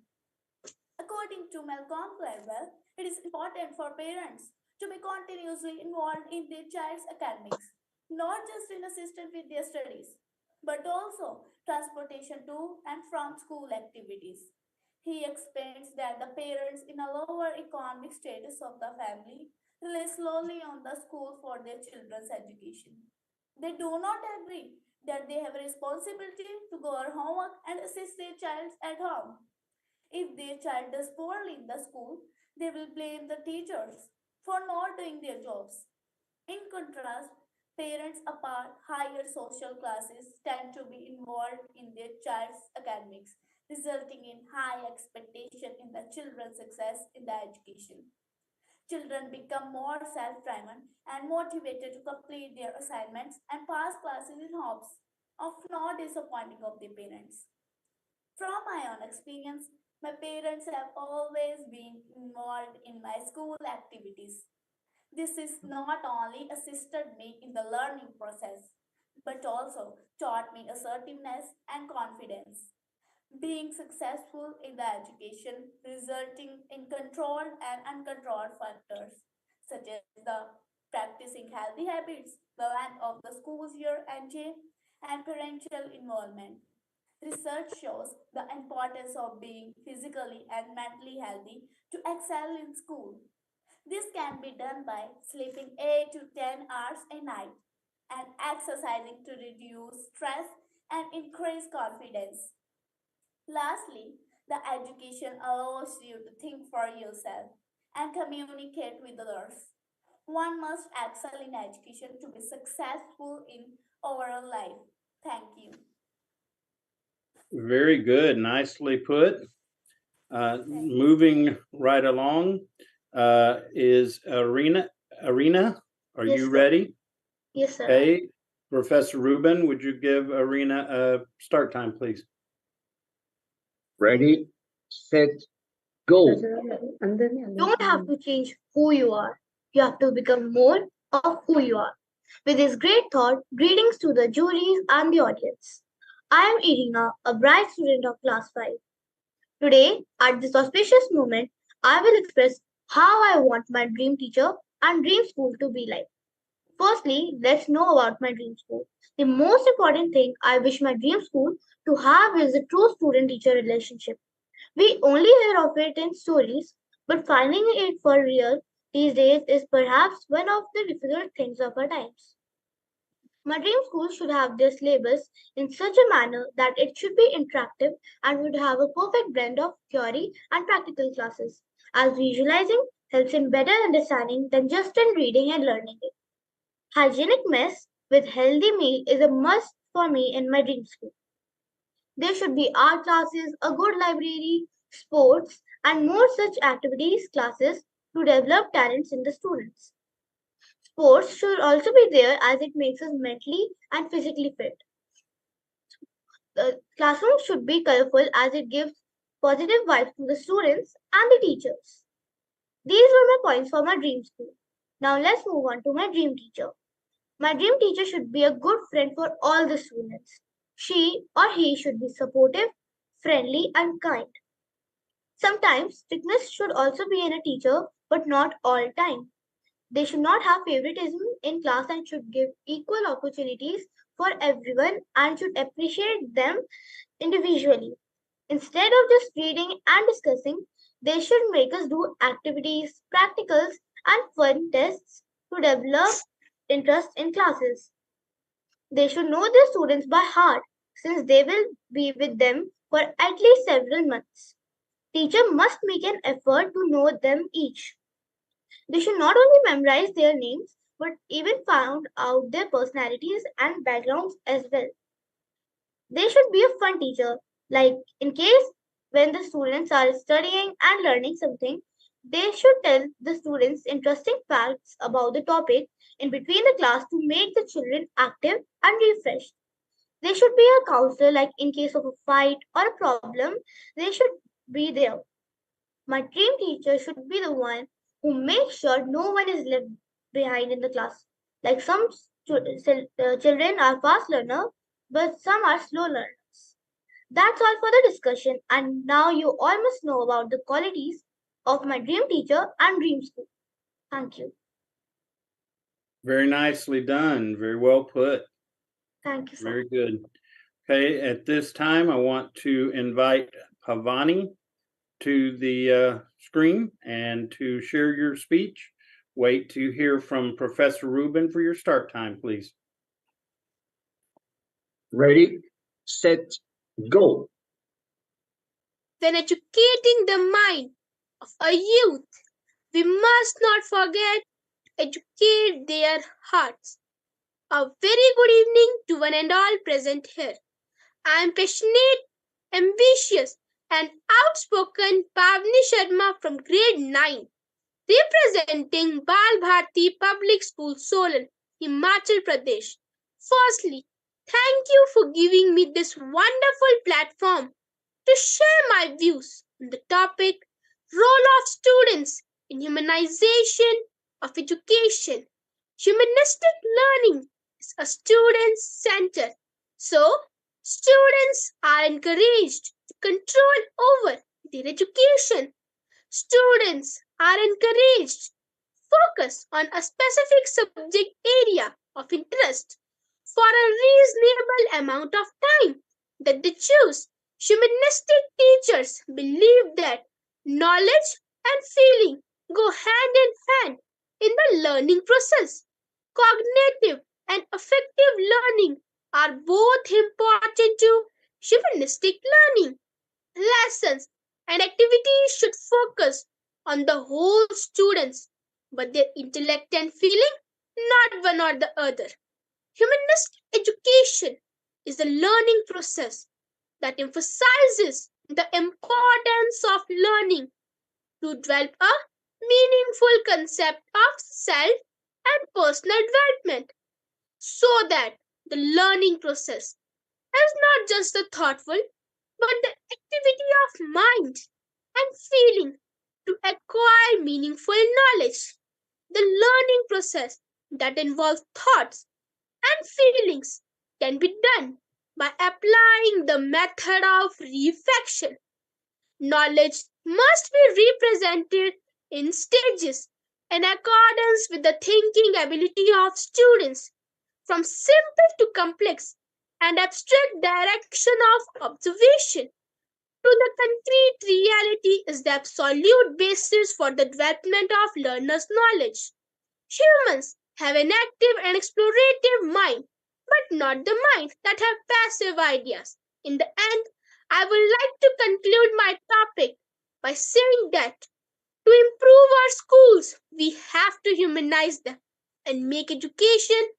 According to CONCLAVE, it is important for parents to be continuously involved in their child's academics, not just in assistance with their studies, but also transportation to and from school activities. He explains that the parents in a lower economic status of the family rely slowly on the school for their children's education. They do not agree that they have a responsibility to go on homework and assist their child at home. If their child does poorly in the school, they will blame the teachers for not doing their jobs. In contrast, parents apart higher social classes tend to be involved in their child's academics, resulting in high expectation in the children's success in the education. Children become more self-driven and motivated to complete their assignments and pass classes in hopes of not disappointing of their parents. From my own experience, my parents have always been involved in my school activities. This is not only assisted me in the learning process, but also taught me assertiveness and confidence. Being successful in the education resulting in controlled and uncontrolled factors, such as the practicing healthy habits, the length of the school's year and day, and parental involvement. Research shows the importance of being physically and mentally healthy to excel in school. This can be done by sleeping 8 to 10 hours a night and exercising to reduce stress and increase confidence. Lastly, the education allows you to think for yourself and communicate with others. One must excel in education to be successful in overall life. Thank you. Very good. Nicely put. Moving right along is Arena. Arena, are Yes, you sir. ready? Yes, sir. Okay. Professor Rubin, would you give Arena a start time, please? Ready, set, go. You don't have to change who you are. You have to become more of who you are. With this great thought, greetings to the juries and the audience. I am Irina, a bright student of class 5. Today, at this auspicious moment, I will express how I want my dream teacher and dream school to be like. Firstly, let's know about my dream school. The most important thing I wish my dream school to have is a true student teacher relationship. We only hear of it in stories, but finding it for real these days is perhaps one of the difficult things of our times. My dream school should have their syllabus in such a manner that it should be interactive and would have a perfect blend of theory and practical classes, as visualizing helps in better understanding than just in reading and learning it. Hygienic mess with healthy meal is a must for me in my dream school. There should be art classes, a good library, sports, and more such activities classes to develop talents in the students. Sports should also be there as it makes us mentally and physically fit. The classroom should be colorful as it gives positive vibes to the students and the teachers. These were my points for my dream school. Now let's move on to my dream teacher. My dream teacher should be a good friend for all the students. She or he should be supportive, friendly, and kind. Sometimes strictness should also be in a teacher, but not all time. They should not have favoritism in class and should give equal opportunities for everyone and should appreciate them individually. Instead of just reading and discussing, they should make us do activities, practicals, and fun tests to develop interest in classes. They should know their students by heart since they will be with them for at least several months. Teacher must make an effort to know them each. They should not only memorize their names but even find out their personalities and backgrounds as well. They should be a fun teacher, like in case when the students are studying and learning something, they should tell the students interesting facts about the topic in between the class to make the children active and refreshed. They should be a counselor, like in case of a fight or a problem, they should be there. My dream teacher should be the one who makes sure no one is left behind in the class. Like some children are fast learners, but some are slow learners. That's all for the discussion, and now you all must know about the qualities of my dream teacher and dream school. Thank you. Very nicely done. Very well put. Thank you, sir. Very good. Okay, at this time, I want to invite Pavani to the screen and to share your speech. Wait to hear from Professor Rubin for your start time, please. Ready, set, go. When educating the mind of a youth, we must not forget to educate their hearts. A very good evening to one and all present here. I am passionate, ambitious, and outspoken Pavni Sharma from grade 9, representing Bal Bharti Public School, Solan, Himachal Pradesh. Firstly, thank you for giving me this wonderful platform to share my views on the topic Role of Students in Humanization of Education. Humanistic learning is a student center. So, students are encouraged to control over their education. Students are encouraged to focus on a specific subject area of interest for a reasonable amount of time that they choose. Humanistic teachers believe that knowledge and feeling go hand in hand in the learning process. Cognitive and affective learning are both important to humanistic learning. Lessons and activities should focus on the whole students, but their intellect and feeling, not one or the other. Humanistic education is a learning process that emphasizes the importance of learning to develop a meaningful concept of self and personal development, so that the learning process is not just a thoughtful but the activity of mind and feeling to acquire meaningful knowledge. The learning process that involves thoughts and feelings can be done by applying the method of reflection. Knowledge must be represented in stages in accordance with the thinking ability of students, from simple to complex and abstract direction of observation to the concrete reality is the absolute basis for the development of learners' knowledge. Humans have an active and explorative mind, but not the mind that have passive ideas. In the end, I would like to conclude my topic by saying that to improve our schools, we have to humanize them and make education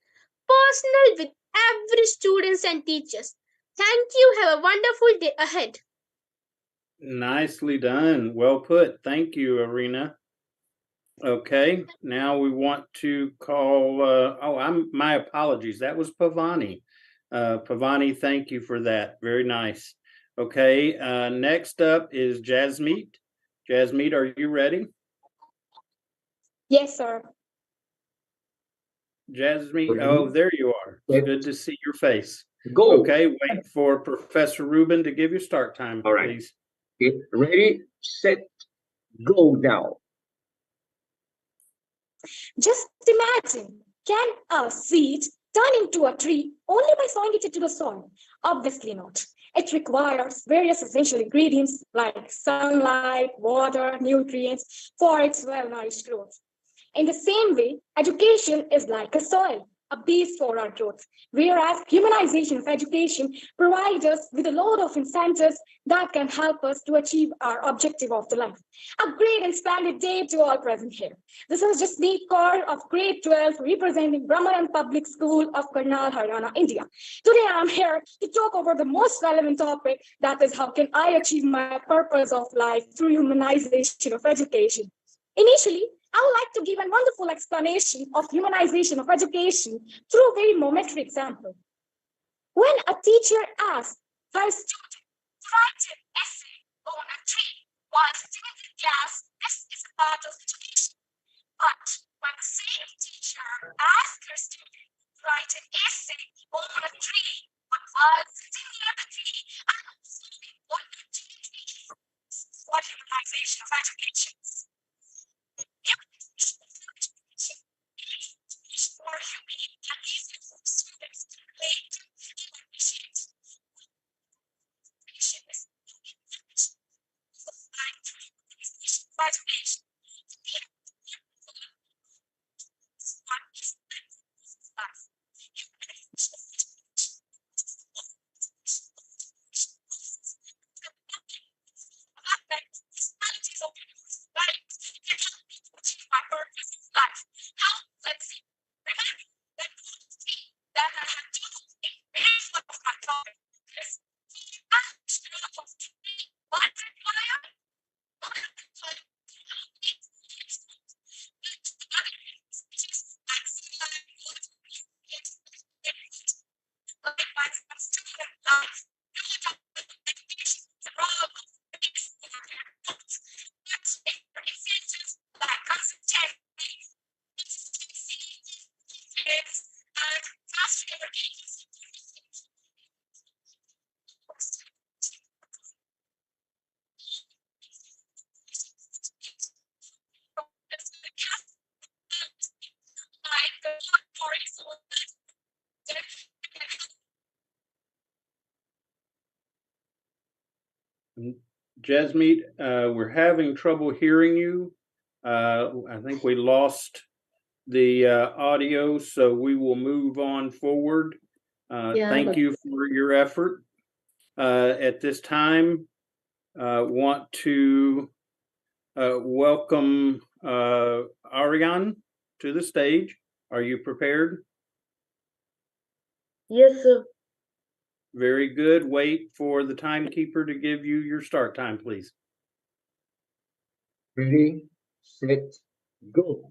personal with every students and teachers. Thank you. Have a wonderful day ahead. Nicely done. Well put. Thank you, Arena. Okay, now we want to call, my apologies. That was Pavani. Pavani, thank you for that. Very nice. Okay, next up is Jasmeet. Jasmeet, are you ready? Yes, sir. Jasmeet, oh, there you are. It's good to see your face. Go. Okay, wait for Professor Rubin to give you start time, All right. please. Okay. Ready, set, go now. Just imagine, can a seed turn into a tree only by sowing it into the soil? Obviously not. It requires various essential ingredients like sunlight, water, nutrients for its well-nourished growth. In the same way, education is like a soil, a base for our growth, whereas humanization of education provides us with a load of incentives that can help us to achieve our objective of the life. A great and splendid day to all present here. This is Jasmeet Kaur of grade 12 representing Brahmaran Public School of Karnal, Haryana, India. Today I am here to talk about the most relevant topic, that is how can I achieve my purpose of life through humanization of education. Initially, I would like to give a wonderful explanation of humanization of education through a very momentary example. When a teacher asks her student to write an essay on a tree while sitting in class, this is a part of education. But when the same teacher asks her student to write an essay on a tree, but while sitting near the tree and observing what the tree is, this is what humanization of education is. More humane and easier for students to relate and appreciate. Education. Jasmeet, we're having trouble hearing you. I think we lost the audio, so we will move on forward. Thank you for your effort. At this time, want to welcome Ariane to the stage. Are you prepared? Yes, sir. Very good. Wait for the timekeeper to give you your start time, please. Ready, set, go.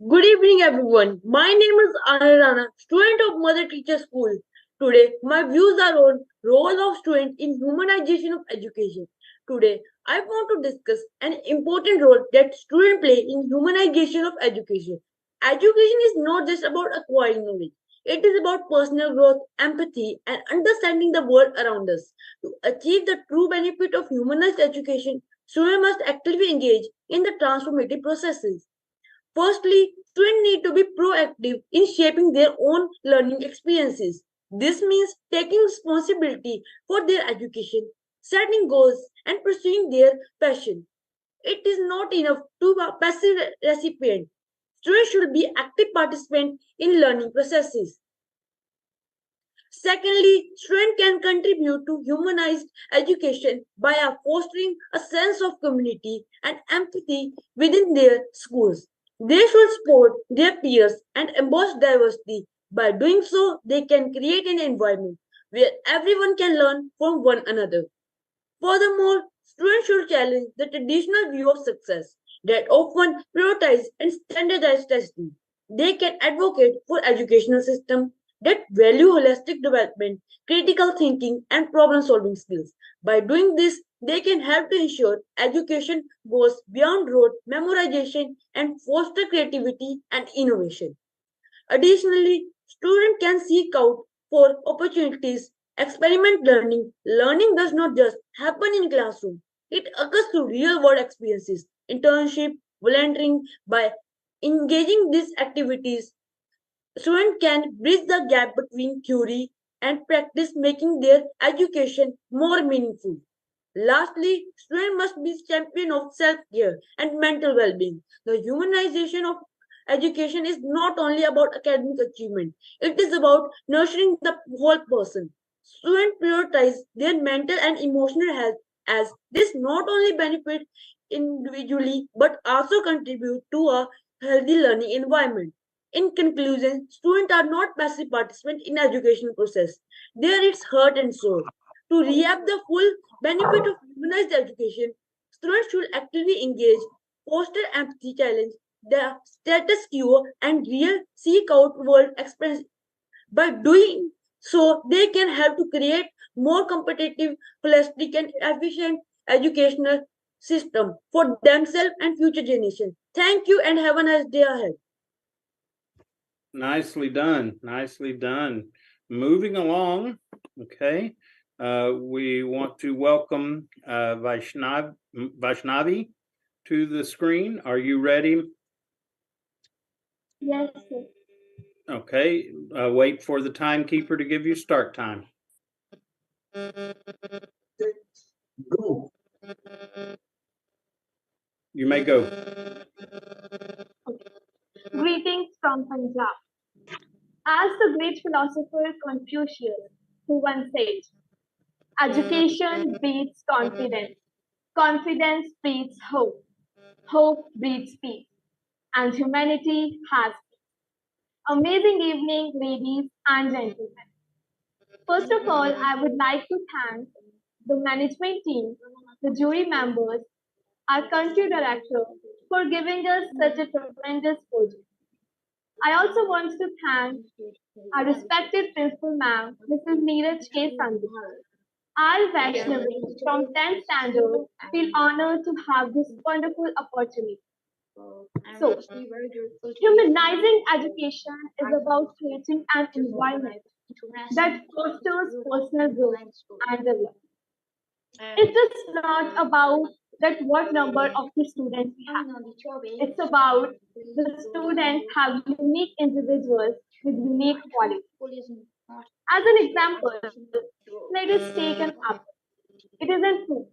Good evening, everyone. My name is Anirana, student of Mother Teacher School. Today, my views are on role of student in humanization of education. Today, I want to discuss an important role that students play in humanization of education. Education is not just about acquiring knowledge. It is about personal growth, empathy, and understanding the world around us. To achieve the true benefit of humanized education, students must actively engage in the transformative processes. Firstly, students need to be proactive in shaping their own learning experiences. This means taking responsibility for their education, setting goals, and pursuing their passion. It is not enough to be a passive recipient. Students should be active participants in learning processes. Secondly, students can contribute to humanized education by fostering a sense of community and empathy within their schools. They should support their peers and embrace diversity. By doing so, they can create an environment where everyone can learn from one another. Furthermore, students should challenge the traditional view of success that often prioritize and standardize testing. They can advocate for educational systems that value holistic development, critical thinking, and problem-solving skills. By doing this, they can help to ensure education goes beyond rote memorization and foster creativity and innovation. Additionally, students can seek out for opportunities, experiment learning. Learning does not just happen in classroom. It occurs through real-world experiences, internship, volunteering. By engaging these activities, students can bridge the gap between theory and practice, making their education more meaningful. Lastly, students must be champion of self-care and mental well-being. The humanization of education is not only about academic achievement, it is about nurturing the whole person. Students prioritize their mental and emotional health as this not only benefit individually but also contribute to a healthy learning environment. In conclusion, students are not passive participants in educational process. They are its heart and soul. To reap the full benefit of humanized education, students should actively engage, foster empathy, challenge the status quo, and seek out world experience. By doing so, they can help to create more competitive, holistic, and efficient educational system for themselves and future generations. Thank you and have a nice day ahead. Nicely done. Nicely done. Moving along, okay. We want to welcome Vaishnavi to the screen. Are you ready? Yes, sir. Okay. Wait for the timekeeper to give you start time. Go. You may go. Greetings from Punjab. As the great philosopher Confucius, who once said, education breeds confidence, confidence breeds hope, hope breeds peace, and humanity has peace. Amazing evening, ladies and gentlemen. First of all, I would like to thank the management team, the jury members, our country director for giving us such a tremendous project. I also want to thank our respected principal ma'am, Mrs. Neeraj K. Sandhu. I, Vaishnavi, from 10th standard, feel honored to have this wonderful opportunity. So, humanizing education is about creating an environment that fosters personal growth and development. It's just not about that what number of the students we have. It's about the students have unique individuals with unique qualities. As an example, let us take an apple. It is a fruit.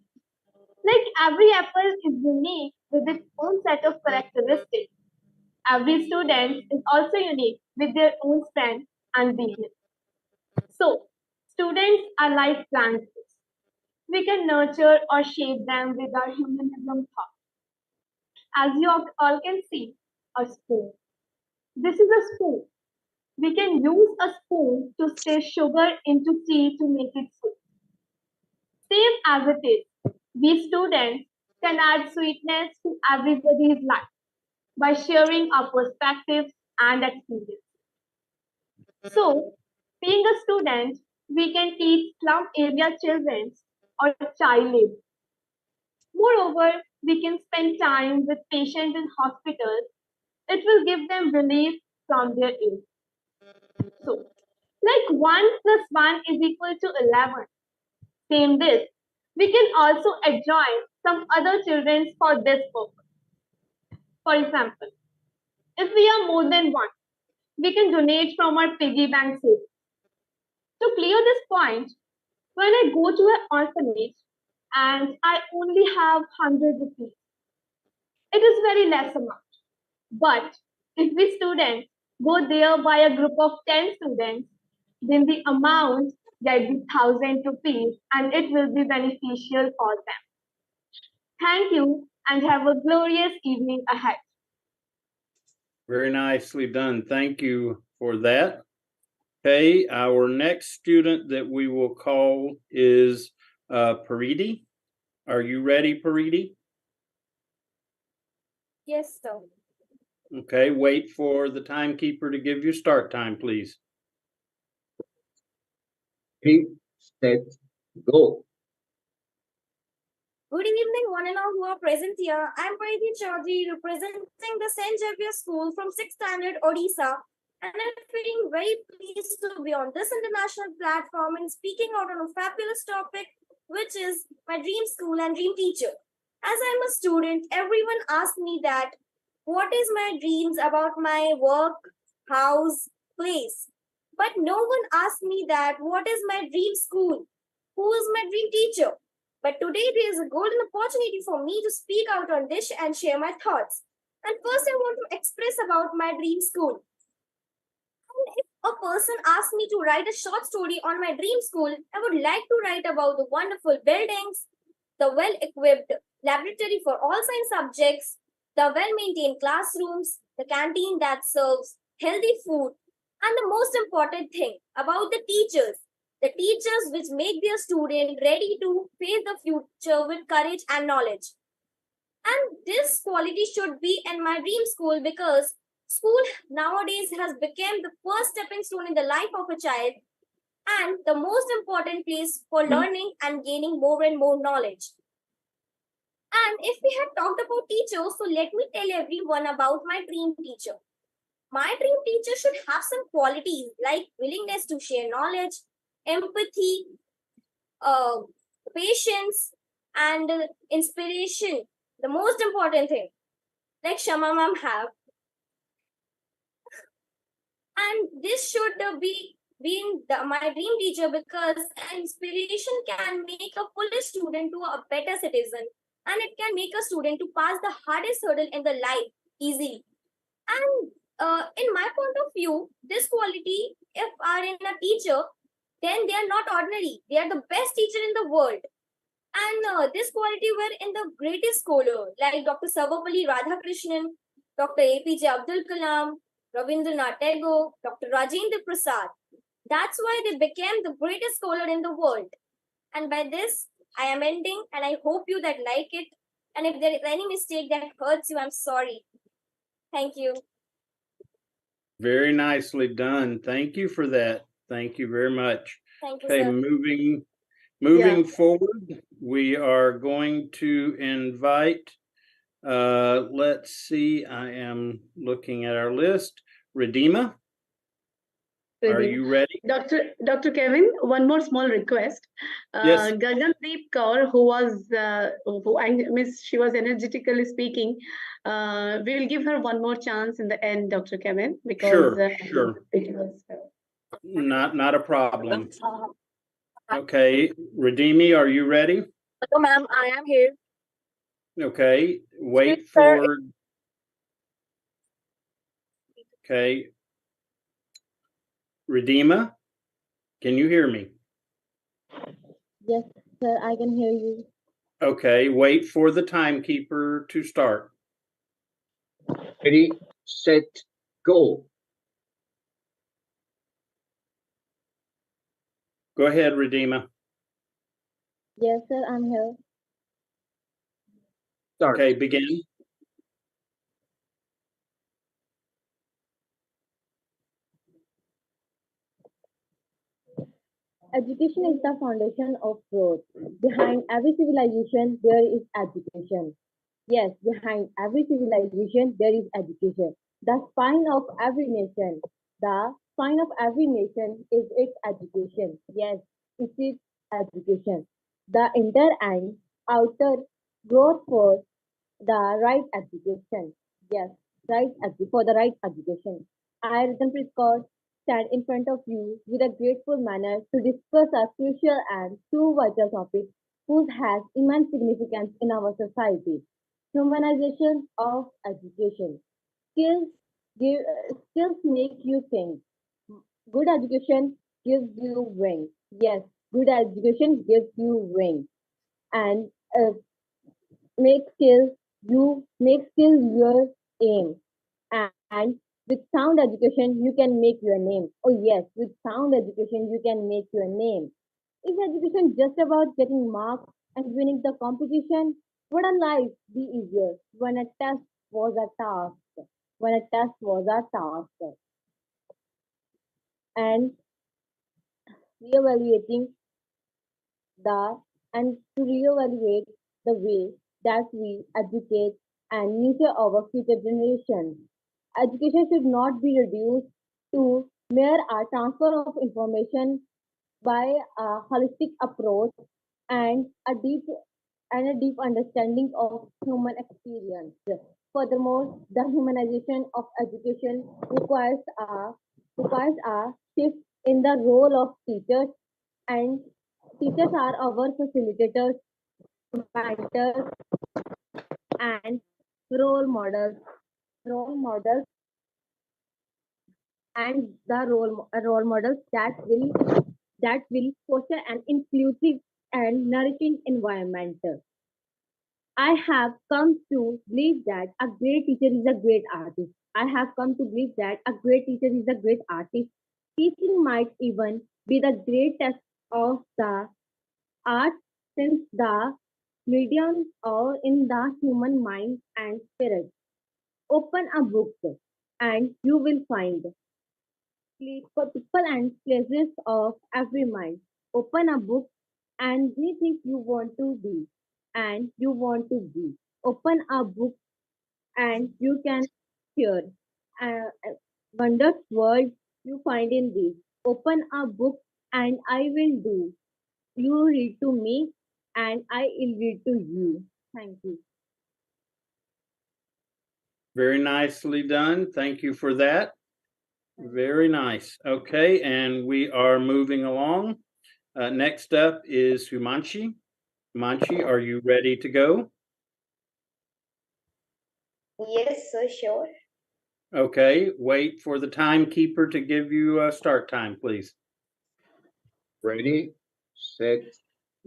Like every apple is unique with its own set of characteristics. Every student is also unique with their own strengths and weakness. So, students are like plants. We can nurture or shape them with our humanism thought. As you all can see, a spoon. This is a spoon. We can use a spoon to stir sugar into tea to make it sweet. Same as it is, we students can add sweetness to everybody's life by sharing our perspectives and experiences. So, being a student, we can teach slum area children or child labor. Moreover, we can spend time with patients in hospitals. It will give them relief from their ill. So, like 1 plus 1 is equal to 11. Same this, we can also adjoin some other children for this purpose. For example, if we are more than one, we can donate from our piggy bank savings. To clear this point, when I go to an orphanage and I only have 100 rupees, it is very less amount. But if we students go there by a group of 10 students, then the amount get be 1,000 rupees and it will be beneficial for them. Thank you and have a glorious evening ahead. Very nicely done. Thank you for that. Okay, our next student that we will call is Paridi. Are you ready, Paridi? Yes, sir. Okay, wait for the timekeeper to give you start time, please. 3, set, go. Good evening, one and all who are present here. I'm Praiti Chaudhary, representing the St. Xavier School from 6th Standard Odisha. And I'm feeling very pleased to be on this international platform and speaking out on a fabulous topic, which is my dream school and dream teacher. As I'm a student, everyone asks me that, what is my dreams about my work, house, place? But no one asks me that, what is my dream school? Who is my dream teacher? But today there is a golden opportunity for me to speak out on this and share my thoughts. And first I want to express about my dream school. And if a person asks me to write a short story on my dream school, I would like to write about the wonderful buildings, the well-equipped laboratory for all science subjects, the well-maintained classrooms, the canteen that serves healthy food, and the most important thing about the teachers which make their student ready to face the future with courage and knowledge. And this quality should be in my dream school because school nowadays has become the first stepping stone in the life of a child and the most important place for learning and gaining more and more knowledge. And if we have talked about teachers, so let me tell everyone about my dream teacher. My dream teacher should have some qualities like willingness to share knowledge, empathy, patience, and inspiration. The most important thing, like Shama ma'am have. And this should be being my dream teacher because inspiration can make a foolish student to a better citizen, and it can make a student to pass the hardest hurdle in the life easily. And in my point of view, this quality, if are in a teacher, then they are not ordinary. They are the best teacher in the world. And this quality were in the greatest scholar like Dr. Sarvapalli Radhakrishnan, Dr. APJ Abdul Kalam, Rabindranath Tagore, Dr. Rajendra Prasad. That's why they became the greatest scholar in the world. And by this, I am ending and I hope you that like it. And if there is any mistake that hurts you, I'm sorry. Thank you. Very nicely done. Thank you for that. Thank you very much. Thank you, Okay, sir. moving forward, we are going to invite, let's see, I am looking at our list. Redeema, are you ready? Dr. Kevin, one more small request. Yes. Gagandeep Kaur, who I miss, she was energetically speaking. We will give her one more chance in the end, Dr. Kevin, because Sure. it was. Not a problem. Okay, Redeemi, are you ready? Hello, ma'am. I am here. Okay, wait Yes, sir. for. Okay. Redeema, can you hear me? Yes, sir, I can hear you. Okay, wait for the timekeeper to start. Ready, set, go. Go ahead, Redeema. Yes, sir, I'm here. Start. Okay, begin. Education is the foundation of growth. Behind every civilization, there is education. Yes, behind every civilization, there is education. The spine of every nation. The spine of every nation is its education. Yes, it is education. The inner and outer growth for the right education. Yes, for the right education. I, Ritanpreet Kaur, stand in front of you with a grateful manner to discuss a crucial and too vital topic whose has immense significance in our society. Humanization of education. Skills make you think. Good education gives you wings. Yes, good education gives you wings. And make skills your aim. And with sound education, you can make your name. Oh yes, with sound education, you can make your name. Is education just about getting marks and winning the competition? Would a life be easier when a test was a task? When a test was a task. And reevaluating the and to reevaluate the way that we educate and nurture our future generations. Education should not be reduced to mere transfer of information by a holistic approach and a deep understanding of human experience. Furthermore, the humanization of education requires a shift in the role of teachers, and teachers are our facilitators, mentors, and role models. Role models and the role models that will foster an inclusive and nourishing environment. I have come to believe that a great teacher is a great artist. I have come to believe that a great teacher is a great artist. Teaching might even be the greatest of the arts since the medium or in the human mind and spirit. Open a book and you will find people and places of every mind. Open a book and anything you want to be and you want to be. Open a book and you can hear wonders world you find in this. Open a book and I will do. You read to me and I will read to you. Thank you. Very nicely done. Thank you for that. Very nice. Okay, and we are moving along. Next up is Humanshi. Humanshi, are you ready to go? Yes, sir, sure. Okay, wait for the timekeeper to give you a start time, please. Ready, set,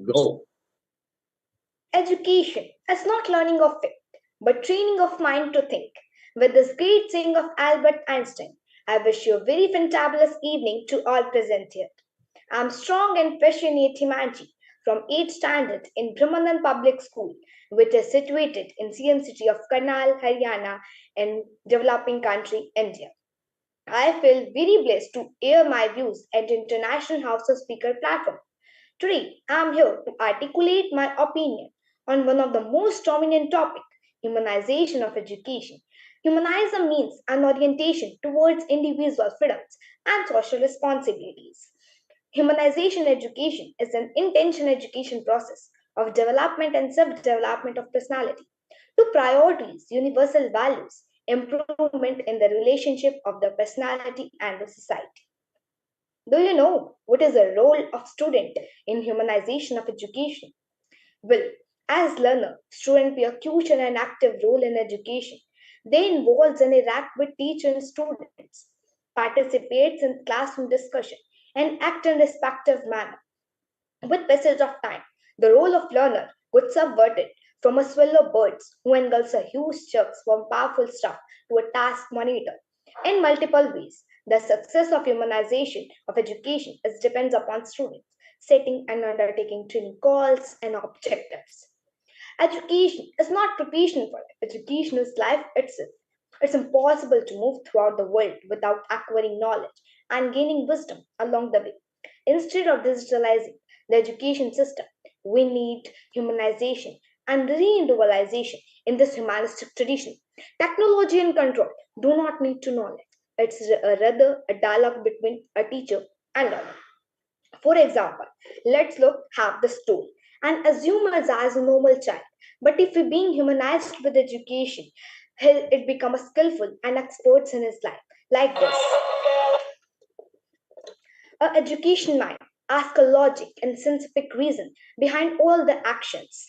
go. Education is not learning of it, but training of mind to think. With this great saying of Albert Einstein, I wish you a very fantabulous evening to all present here. I am strong and passionate Himanji from 8th standard in Brahmanan Public School, which is situated in CM city of Karnal, Haryana, in developing country India. I feel very blessed to air my views at the International House of Speaker platform. Today, I am here to articulate my opinion on one of the most dominant topics, humanization of education. Humanism means an orientation towards individual freedoms and social responsibilities. Humanization education is an intentional education process of development and self-development of personality to prioritize universal values, improvement in the relationship of the personality and the society. Do you know what is the role of student in humanization of education? Well, As learner, students play a crucial and active role in education. They involve and interact with teachers and students, participate in classroom discussion, and act in respective manner. With passage of time, the role of learner got subverted from a swallow birds who engulfs a huge chunks from powerful staff to a task monitor. In multiple ways, the success of humanization of education is depends upon students setting and undertaking training goals and objectives. Education is not preparation for life. Education is life itself. It's impossible to move throughout the world without acquiring knowledge and gaining wisdom along the way. Instead of digitalizing the education system, we need humanization and re-individualization in this humanistic tradition. Technology and control do not need to knowledge. It's rather a dialogue between a teacher and learner. For example, let's look at the stool and assume us as a normal child. But if we're being humanized with education, it becomes skillful and experts in his life. Like this. A education mind asks a logic and scientific reason behind all the actions.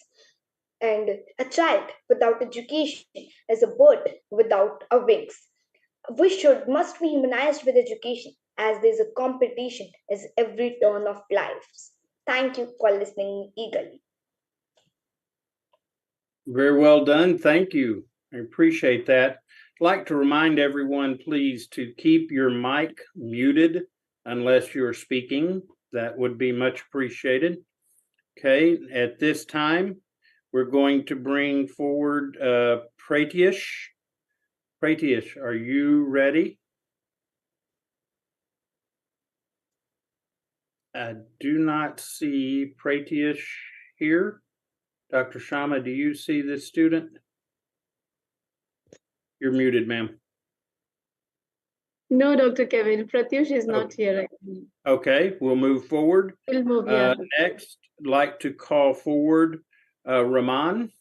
And a child without education is a bird without a wings. We should must be humanized with education as there is a competition as every turn of lives. Thank you for listening eagerly. Very well done. Thank you. I appreciate that. I'd like to remind everyone, please, to keep your mic muted unless you're speaking. That would be much appreciated. Okay, at this time, we're going to bring forward Pratish. Pratish, are you ready? I do not see Pratish here. Dr. Shama, do you see this student? You're muted, ma'am. No, Dr. Kevin, Pratyush is not here right now. Okay, we'll move forward. We'll move, yeah. Next, I'd like to call forward Rahman.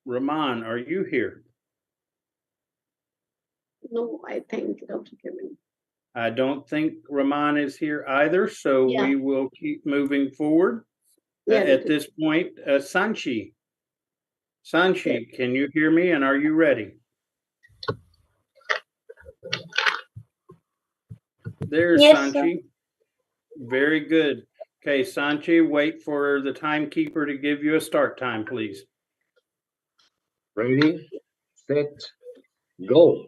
Rahman, are you here? No, I think, Dr. Kevin. I don't think Rahman is here either, so Yeah. we will keep moving forward. Yeah, At this point, Sanchi. Sanchi, can you hear me and are you ready? There's Yes, Sanchi. Very good. Okay, Sanchi, wait for the timekeeper to give you a start time, please. Ready, set, go.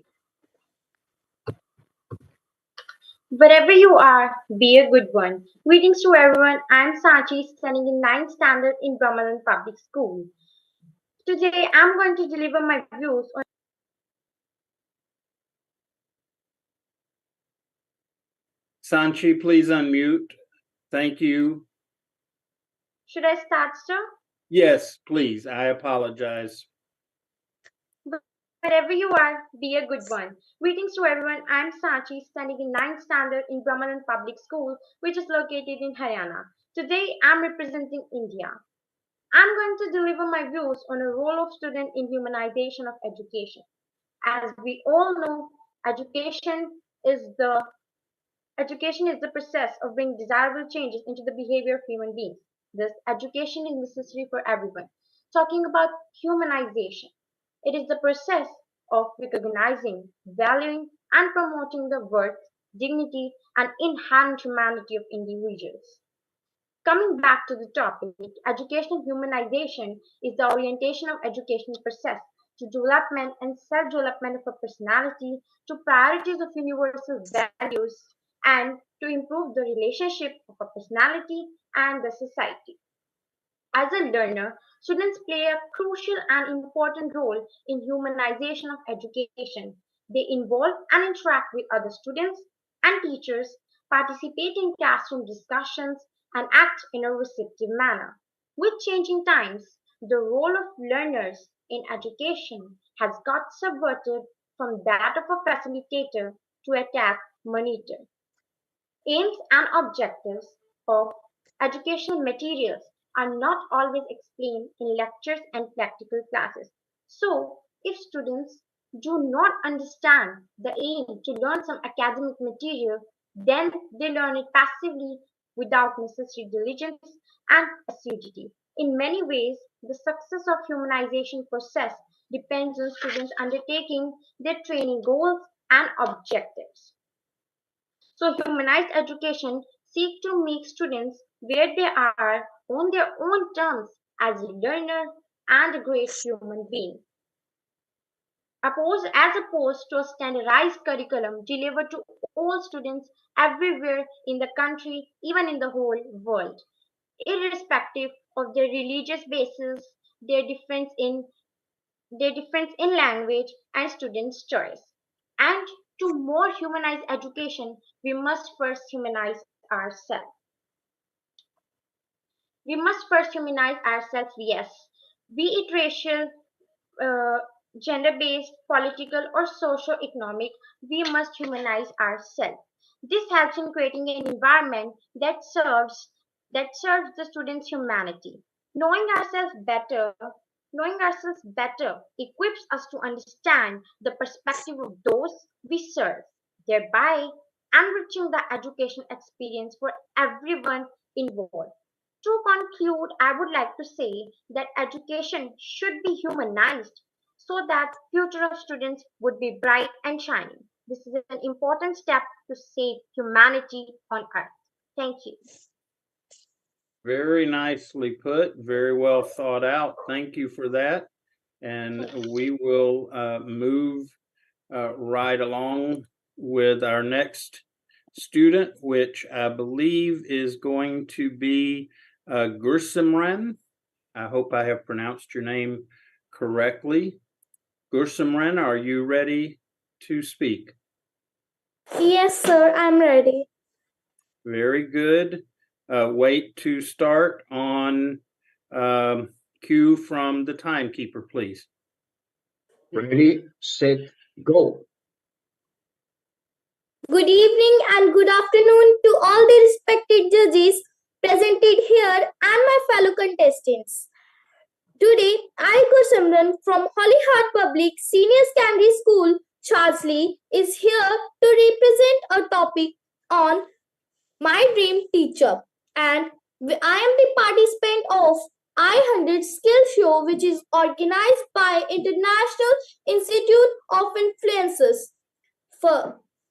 Wherever you are, be a good one. Greetings to everyone. I'm Sachi, studying in 9th standard in Brahmanan Public School. Today, I'm going to deliver my views on. Sanchi, please unmute. Thank you. Should I start, sir? Yes, please. I apologize. Wherever you are, be a good one. Greetings to everyone. I'm Sachi, studying in 9th standard in Brahmanan Public School, which is located in Haryana. Today, I'm representing India. I'm going to deliver my views on the role of student in humanization of education. As we all know, education is the process of bringing desirable changes into the behavior of human beings. Thus, education is necessary for everyone. Talking about humanization, it is the process of recognizing, valuing, and promoting the worth, dignity, and inherent humanity of individuals. Coming back to the topic, educational humanization is the orientation of educational process to development and self-development of a personality, to priorities of universal values, and to improve the relationship of a personality and the society. As a learner, students play a crucial and important role in humanization of education. They involve and interact with other students and teachers, participate in classroom discussions, and act in a receptive manner. With changing times, the role of learners in education has got subverted from that of a facilitator to a task monitor. Aims and objectives of educational materials are not always explained in lectures and practical classes. So, if students do not understand the aim to learn some academic material, then they learn it passively without necessary diligence and assiduity. In many ways, the success of humanization process depends on students undertaking their training goals and objectives. So humanized education seeks to make students where they are on their own terms as a learner and a great human being. As opposed to a standardized curriculum delivered to all students everywhere in the country, even in the whole world, irrespective of their religious basis, their difference in language and students' choice. And to more humanize education, we must first humanize ourselves. We must first humanize ourselves, yes, be it racial, uh, gender-based, political, or socio-economic, we must humanize ourselves. This helps in creating an environment that serves the students' humanity. Knowing ourselves better equips us to understand the perspective of those we serve, thereby enriching the education experience for everyone involved. To conclude, I would like to say that education should be humanized so that future of students would be bright and shining. This is an important step to save humanity on earth. Thank you. Very nicely put, very well thought out. Thank you for that. And we will move right along with our next student, which I believe is going to be Gursimran. I hope I have pronounced your name correctly. Gursimran, are you ready to speak? Yes, sir, I'm ready. Very good. Wait to start on cue from the timekeeper, please. Ready, set, go. Good evening and good afternoon to all the respected judges presented here and my fellow contestants. Today, I, Gursimran from Holy Heart Public Senior Secondary School, Charsley, is here to represent a topic on my dream teacher, and I am the participant of I-100 Skill Show, which is organized by International Institute of Influencers.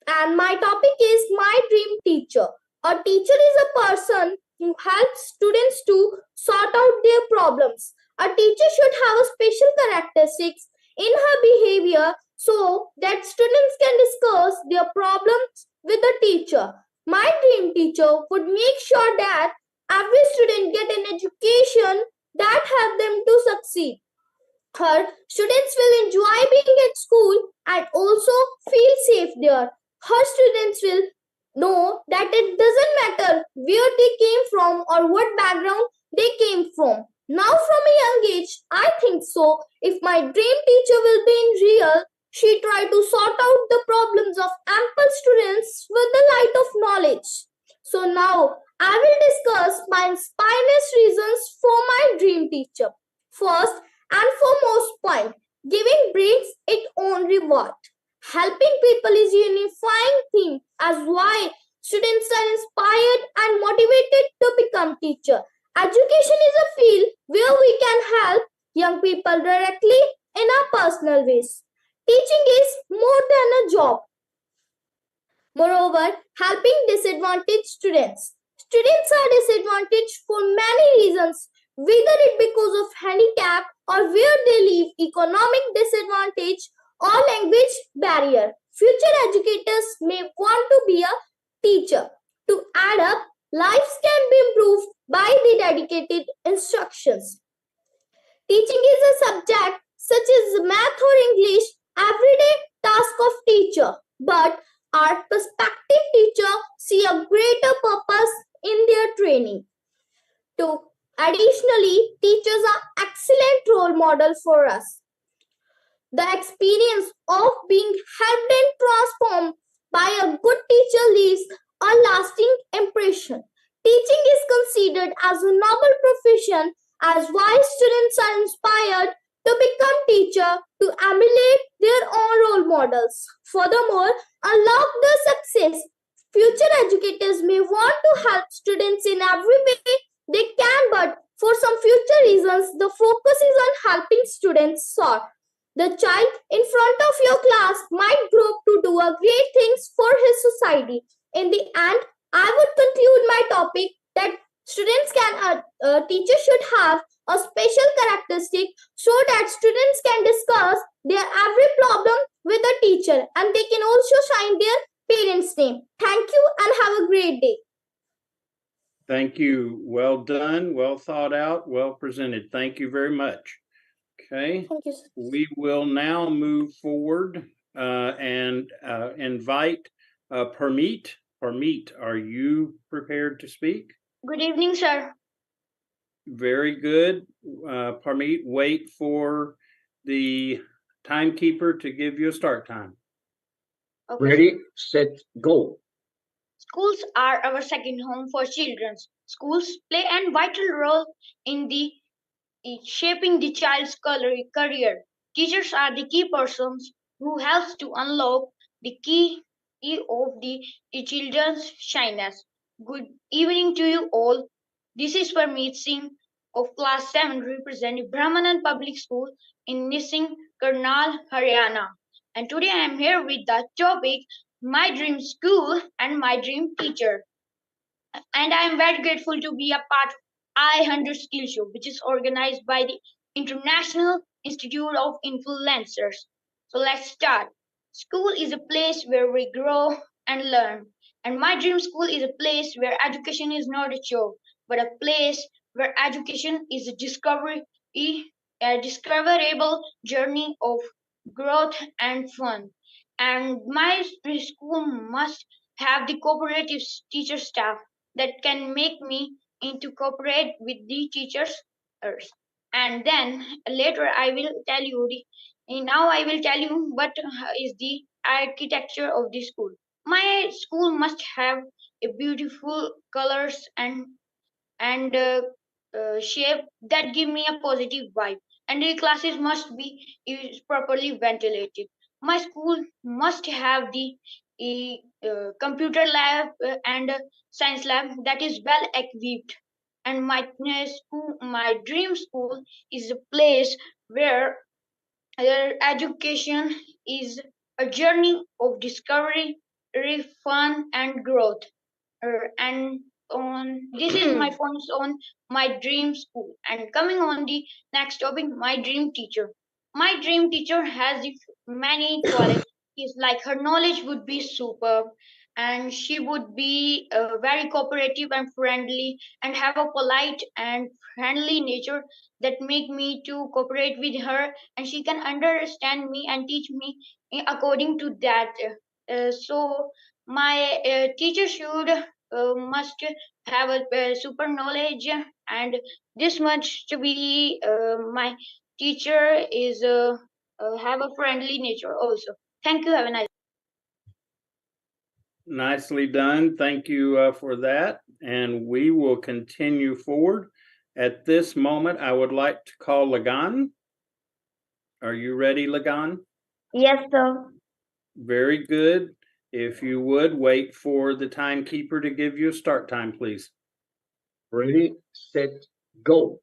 And my topic is my dream teacher. A teacher is a person who helps students to sort out their problems. A teacher should have a special characteristics in her behavior so that students can discuss their problems with the teacher. My dream teacher would make sure that every student get an education that help them to succeed. Her students will enjoy being at school and also feel safe there. Her students will know that it doesn't matter where they came from or what background they came from. Now from a young age, I think so. If my dream teacher will be in real, she try to sort out the problems of ample students with the light of knowledge. So now I will discuss my inspiring reasons for my dream teacher. First and foremost point, giving brings its own reward. Helping people is a unifying theme as why students are inspired and motivated to become teacher. Education is a field where we can help young people directly in our personal ways. Teaching is more than a job. Moreover, helping disadvantaged students. Students are disadvantaged for many reasons, whether it because of handicap or where they live, economic disadvantage or language barrier. Future educators may want to be a teacher. To add up, lives can be improved by the dedicated instructions. Teaching is a subject such as math or English, everyday task of teacher. But our prospective teacher see a greater purpose in their training. Additionally, teachers are excellent role models for us. The experience of being helped and transformed by a good teacher leaves a lasting impression. Teaching is considered as a noble profession as why students are inspired to become teacher to emulate their own role models. Furthermore, unlock their success. Future educators may want to help students in every way They can, but for some future reasons, the focus is on helping students soar. The child in front of your class might grow up to do a great things for his society. In the end, I would conclude my topic that students teachers should have a special characteristic so that students can discuss their every problem with the teacher and they can also sign their parents' name. Thank you and have a great day. Thank you. Well done, well thought out, well presented. Thank you very much. Okay. Thank you. We will now move forward and invite Parmeet. Parmeet, are you prepared to speak? Good evening, sir. Very good. Parmeet, wait for the timekeeper to give you a start time. Okay. Ready, set, go. Schools are our second home for children. Schools play a vital role in shaping the child's career. Teachers are the key persons who helps to unlock the key of the children's shyness. Good evening to you all. This is Parmeet Singh of class 7 representing Brahmanan Public School in Nising, Karnal, Haryana. And today I am here with the topic My Dream School and My Dream Teacher. And I am very grateful to be a part of I100 Skill Show, which is organized by the International Institute of Influencers. So let's start. School is a place where we grow and learn. And my dream school is a place where education is not a chore, but a place where education is a discoverable journey of growth and fun. And my school must have the cooperative teacher staff that can make me into cooperate with the teachers. And then later I will tell you now I will tell you what is the architecture of the school. My school must have a beautiful colors and shape that give me a positive vibe, and the classes must be properly ventilated. My school must have the computer lab and science lab that is well equipped, and my dream school is a place where education is a journey of discovery, fun, and growth. And on this is my points on my dream school. And coming on the next topic, my dream teacher. My dream teacher has many qualities, like her knowledge would be superb, and she would be very cooperative and friendly and have a polite and friendly nature that make me to cooperate with her, and she can understand me and teach me according to that. So my teacher should must have a super knowledge, and this much to be my teacher is have a friendly nature also. Thank you. Have a nice. Nicely done. Thank you for that. And we will continue forward. At this moment, I would like to call Lagan. Are you ready, Lagan? Yes, sir. Very good. If you would, wait for the timekeeper to give you a start time, please. Ready, set, go.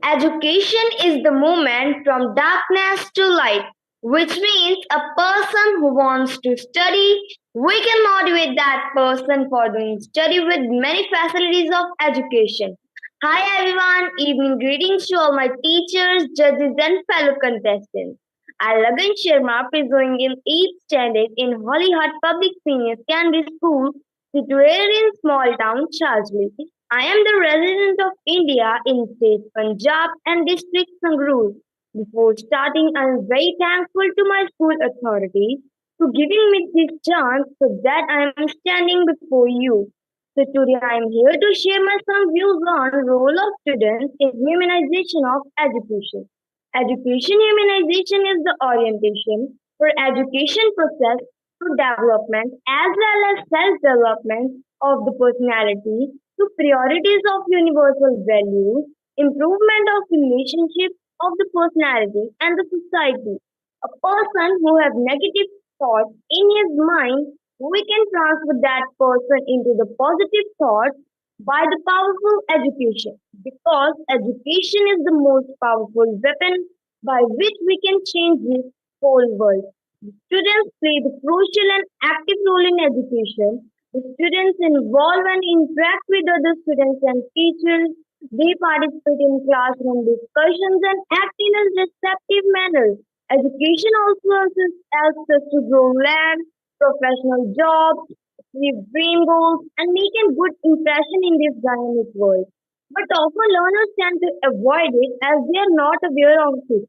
Education is the movement from darkness to light, which means a person who wants to study, we can motivate that person for doing study with many facilities of education. Hi everyone, evening greetings to all my teachers, judges and fellow contestants. I'm Lagan Sharma, presenting in 8th standard in Hollywood Public Senior Secondary School, situated in small town Charleston. I am the resident of India in state Punjab and district Sangrur. Before starting, I am very thankful to my school authorities for giving me this chance so that I am standing before you. So today I am here to share my some views on role of students in humanization of education. Education humanization is the orientation for education process to development as well as self-development of the personality to priorities of universal values, improvement of relationship of the personality and the society. A person who has negative thoughts in his mind, we can transfer that person into the positive thoughts by the powerful education, because education is the most powerful weapon by which we can change this whole world. The students play the crucial and active role in education. The students involve and interact with other students and teachers. They participate in classroom discussions and act in a receptive manner. Education also helps us to grow land, professional jobs, achieve dream goals, and make a good impression in this dynamic world. But often learners tend to avoid it as they are not aware of it.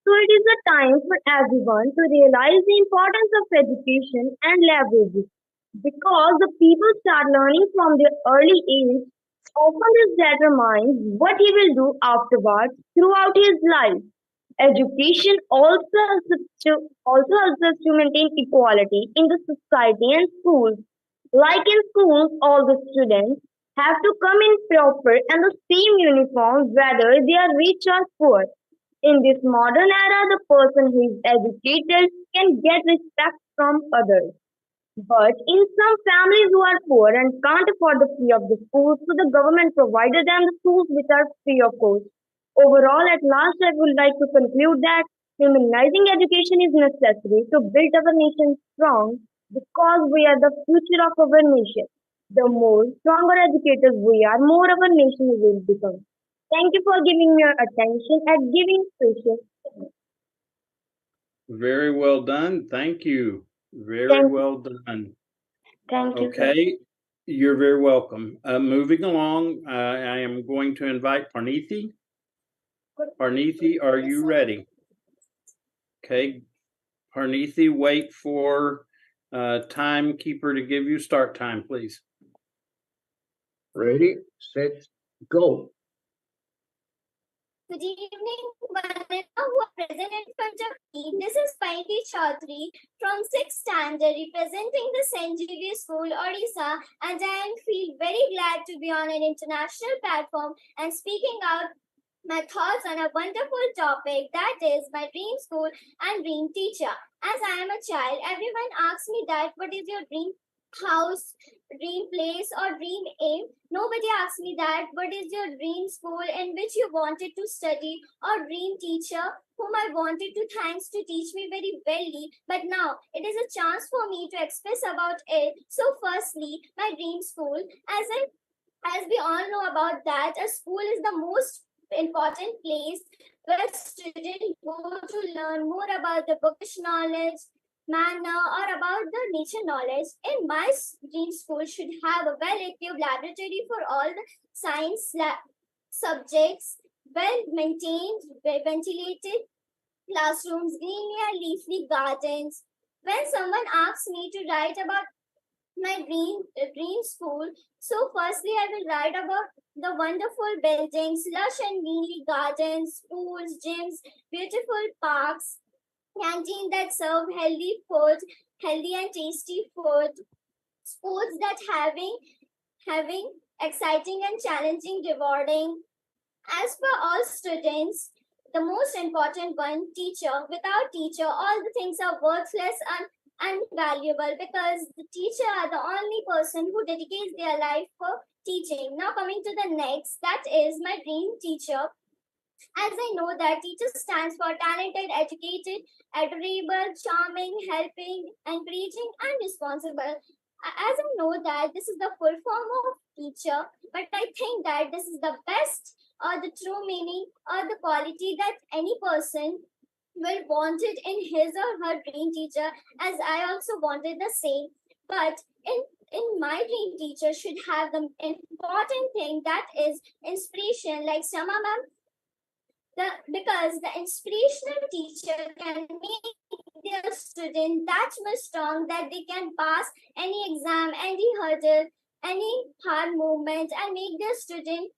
So it is a time for everyone to realize the importance of education and leverage it. Because the people start learning from their early age, often this determines what he will do afterwards throughout his life. Education also helps us to maintain equality in the society and schools. Like in schools, all the students have to come in proper and the same uniform whether they are rich or poor. In this modern era, the person who is educated can get respect from others. But in some families who are poor and can't afford the fee of the schools, so the government provided them the schools which are free of cost. Overall, at last, I would like to conclude that humanizing education is necessary to build our nation strong because we are the future of our nation. The more stronger educators we are, more our nation will become. Thank you for giving me your attention and giving patience. Very well done. Thank you. Very Thank you. well done. Thank you, sir. Okay, you're very welcome. Moving along, I am going to invite Parneethi. Parneethi, are you ready? Okay, Parneethi, wait for timekeeper to give you start time, please. Ready, set, go. Good evening, Vanessa, who are present in front of me. This is Paiti Chaudhary from 6th standard representing the St. Xavier School, Odisha, and I feel very glad to be on an international platform and speaking out my thoughts on a wonderful topic, that is my dream school and dream teacher. As I am a child, everyone asks me that what is your dream house, dream place, or dream aim. Nobody asks me that what is your dream school in which you wanted to study, or dream teacher whom I wanted to thanks to teach me very well. But now it is a chance for me to express about it. So firstly, my dream school, as we all know about that, a school is the most important place where students go to learn more about the bookish knowledge, manner, or about the nature knowledge. In my dream school should have a well-equipped laboratory for all the science subjects, well-maintained, ventilated classrooms, green and leafy gardens. When someone asks me to write about my dream school, so firstly I will write about the wonderful buildings, lush and greenly gardens, schools, gyms, beautiful parks, canteen that serve healthy food, healthy and tasty food, sports that having exciting and challenging, rewarding. As for all students, the most important one, teacher. Without teacher, all the things are worthless and valuable because the teacher are the only person who dedicates their life for teaching. Now coming to the next, that is my dream teacher. As I know that teacher stands for talented, educated, adorable, charming, helping, encouraging, and responsible. As I know that this is the full form of teacher, but I think that this is the best or the true meaning or the quality that any person will want it in his or her dream teacher, as I also wanted the same. But in my dream teacher should have the important thing that is inspiration, like Shama ma'am, because the inspirational teacher can make their student that much strong that they can pass any exam, any hurdle, any hard movement, and make their student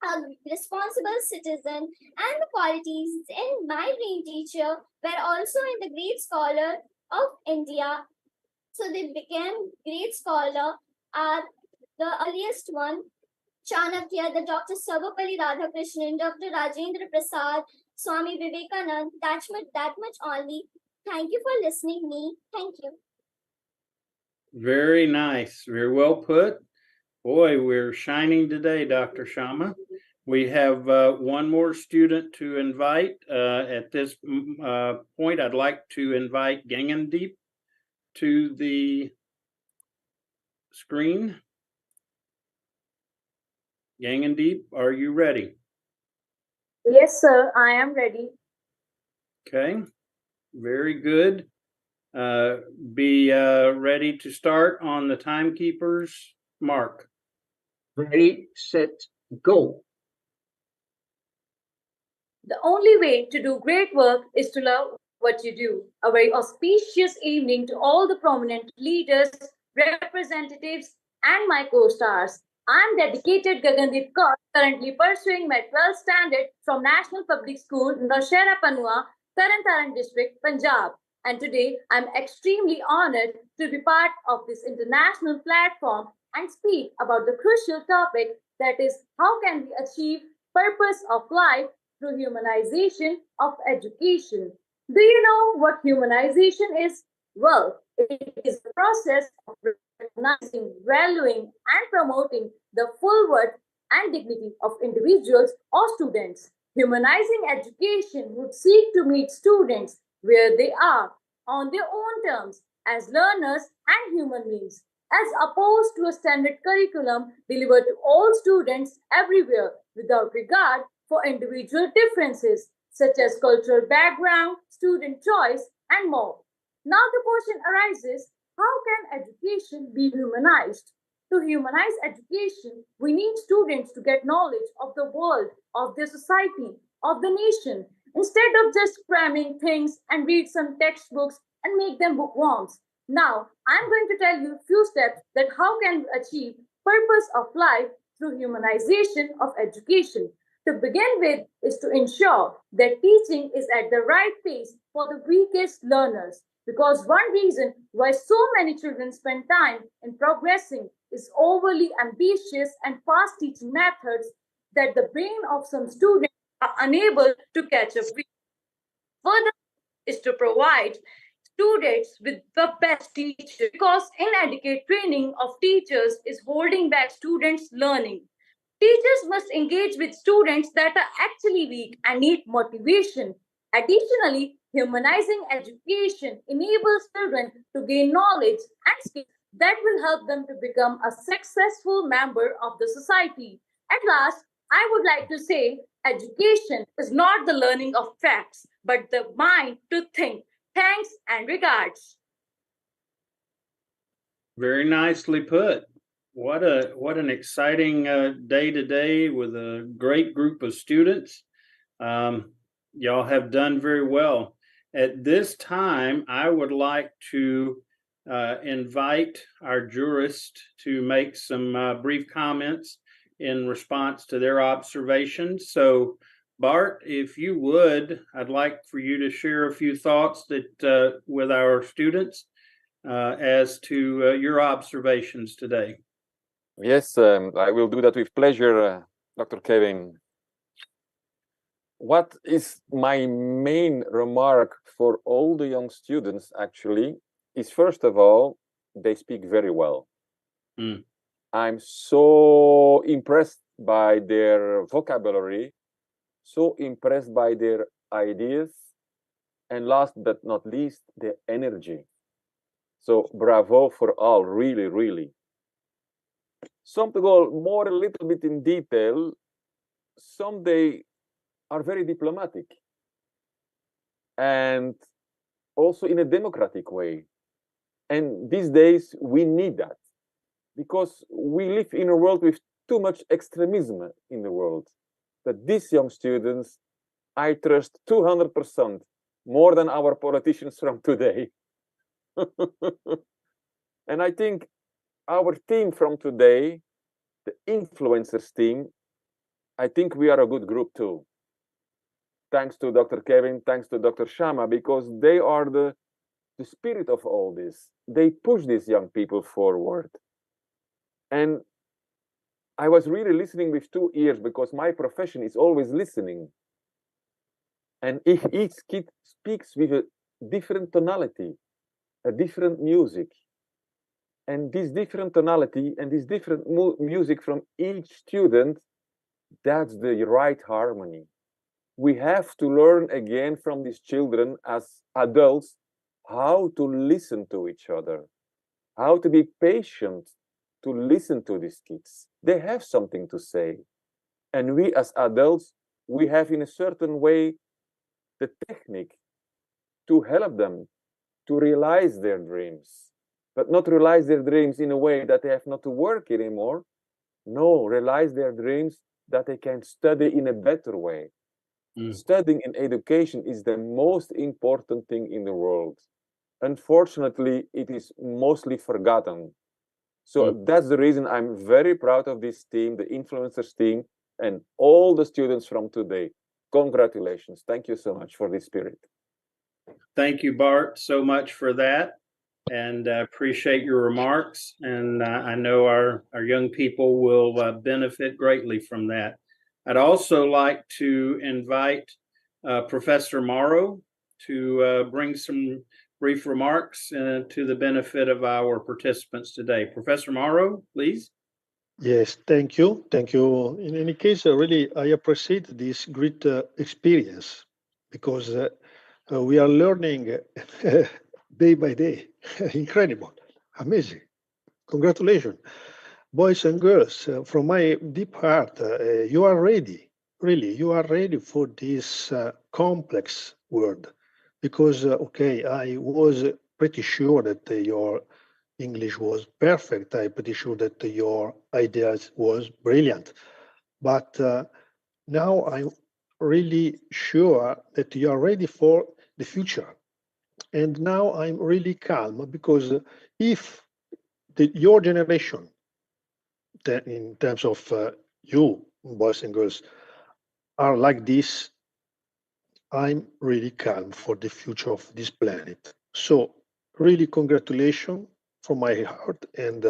a responsible citizen. And the qualities in my dream teacher were also in the great scholar of India. So they became great scholar are the earliest one, Chanakya, the Dr. Sarvapalli Radhakrishnan, Dr. Rajendra Prasad, Swami Vivekanand, that much only. Thank you for listening me. Thank you. Very nice. Very well put. Boy, we're shining today, Dr. Shama. We have one more student to invite. At this point, I'd like to invite Gangandeep to the screen. Gangandeep, are you ready? Yes, sir, I am ready. Okay, very good. Be ready to start on the timekeeper's mark. Ready, set, go. The only way to do great work is to love what you do. A very auspicious evening to all the prominent leaders, representatives, and my co-stars. I'm dedicated Gagandeep Kaur, currently pursuing my 12th standard from National Public School, Nashera Panua, Taran Taran District, Punjab. And today, I'm extremely honored to be part of this international platform and speak about the crucial topic that is how can we achieve purpose of life through humanization of education. Do you know what humanization is? Well, it is the process of recognizing, valuing, and promoting the full worth and dignity of individuals or students. Humanizing education would seek to meet students where they are on their own terms as learners and human beings, as opposed to a standard curriculum delivered to all students everywhere without regard for individual differences such as cultural background, student choice, and more. Now the question arises, how can education be humanized? To humanize education, we need students to get knowledge of the world, of their society, of the nation, instead of just cramming things and read some textbooks and make them bookworms. Now, I'm going to tell you a few steps that how can we achieve purpose of life through humanization of education. To begin with is to ensure that teaching is at the right pace for the weakest learners. Because one reason why so many children spend time in progressing is overly ambitious and fast teaching methods that the brain of some students are unable to catch up with. Further is to provide students with the best teachers because inadequate training of teachers is holding back students' learning. Teachers must engage with students that are actually weak and need motivation. Additionally, humanizing education enables children to gain knowledge and skills that will help them to become a successful member of the society. At last, I would like to say education is not the learning of facts, but the mind to think. Thanks and regards. Very nicely put. What an exciting day today with a great group of students. Y'all have done very well. At this time, I would like to invite our jurists to make some brief comments in response to their observations. So, Bart, if you would, I'd like for you to share a few thoughts that with our students as to your observations today. Yes, I will do that with pleasure, Dr. Kevin. What is my main remark for all the young students actually is, first of all, they speak very well. I'm so impressed by their vocabulary, so impressed by their ideas, and last but not least, their energy. So bravo for all, really, really. Some to go more a little bit in detail, some they are very diplomatic and also in a democratic way. And these days we need that because we live in a world with too much extremism in the world. That these young students, I trust 200% more than our politicians from today. And I think our team from today, the influencers team, I think we are a good group too. Thanks to Dr. Kevin, thanks to Dr. Shama, because they are the spirit of all this. They push these young people forward. And I was really listening with 2 ears because my profession is always listening. And if each kid speaks with a different tonality, a different music, And this different tonality and this different music from each student, that's the right harmony. We have to learn again from these children as adults how to listen to each other, how to be patient to listen to these kids. They have something to say. And we as adults, we have in a certain way the technique to help them to realize their dreams, but not realize their dreams in a way that they have not to work anymore. No, realize their dreams that they can study in a better way. Studying and education is the most important thing in the world. Unfortunately, it is mostly forgotten. So that's the reason I'm very proud of this team, the influencers team, and all the students from today. Congratulations. Thank you so much for this spirit. Thank you, Bart, so much for that. And I appreciate your remarks. And I know our young people will benefit greatly from that. I'd also like to invite Professor Morrow to bring some brief remarks to the benefit of our participants today. Professor Morrow, please. Yes, thank you. Thank you. In any case, really, I appreciate this great experience because we are learning day by day. Incredible, amazing. Congratulations. Boys and girls, from my deep heart, you are ready. Really, you are ready for this complex world. Because, okay, I was pretty sure that your English was perfect. I'm pretty sure that your ideas was brilliant. But now I'm really sure that you are ready for the future. And now I'm really calm because if your generation, in terms of you, boys and girls, are like this, I'm really calm for the future of this planet. So really congratulations from my heart. And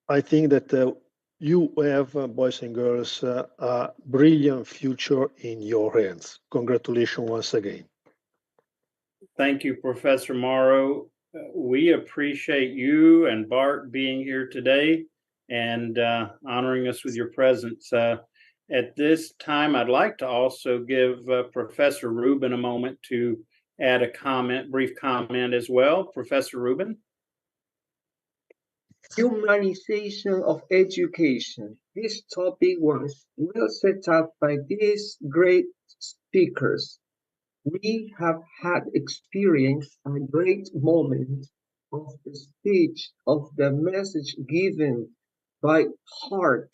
I think that you have, boys and girls, a brilliant future in your hands. Congratulations once again. Thank you, Professor Morrow. We appreciate you and Bart being here today and honoring us with your presence. At this time, I'd like to also give Professor Rubin a moment to add a comment, brief comment as well. Professor Rubin. Humanization of education. This topic was well set up by these great speakers. We have had experienced a great moment of the speech, of the message given by heart,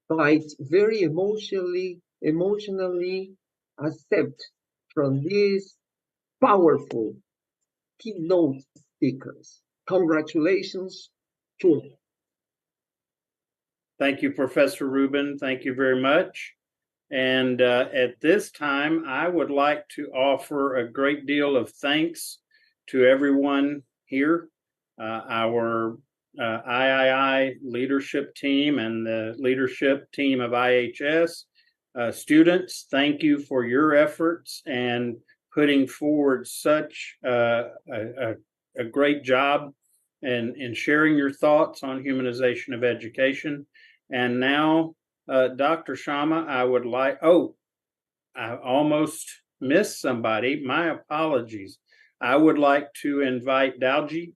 by very emotionally accept from these powerful keynote speakers. Congratulations to Thank you, Professor Rubin. Thank you very much. And at this time, I would like to offer a great deal of thanks to everyone here, our III leadership team and the leadership team of IHS. Students, thank you for your efforts and putting forward such a great job and sharing your thoughts on humanization of education. And now, Dr. Shama, I would like, I almost missed somebody. My apologies. I would like to invite Daljit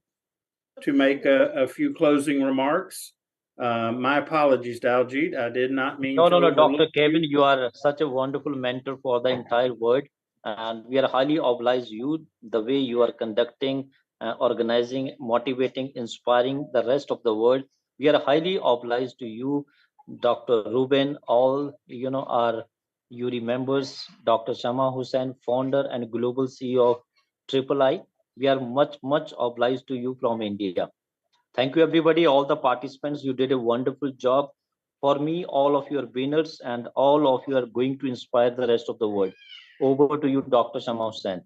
to make a few closing remarks. My apologies, Daljit. I did not mean to. No, Dr. Kevin, you are such a wonderful mentor for the entire world. And we are highly obliged you, the way you are conducting, organizing, motivating, inspiring the rest of the world. We are highly obliged to you, Dr. Ruben, all, our URI members, Dr. Shama Hussain, founder and global CEO of III. We are much, much obliged to you from India. Thank you, everybody, all the participants. You did a wonderful job. For me, all of you are winners and all of you are going to inspire the rest of the world. Over to you, Dr. Shama Hussain.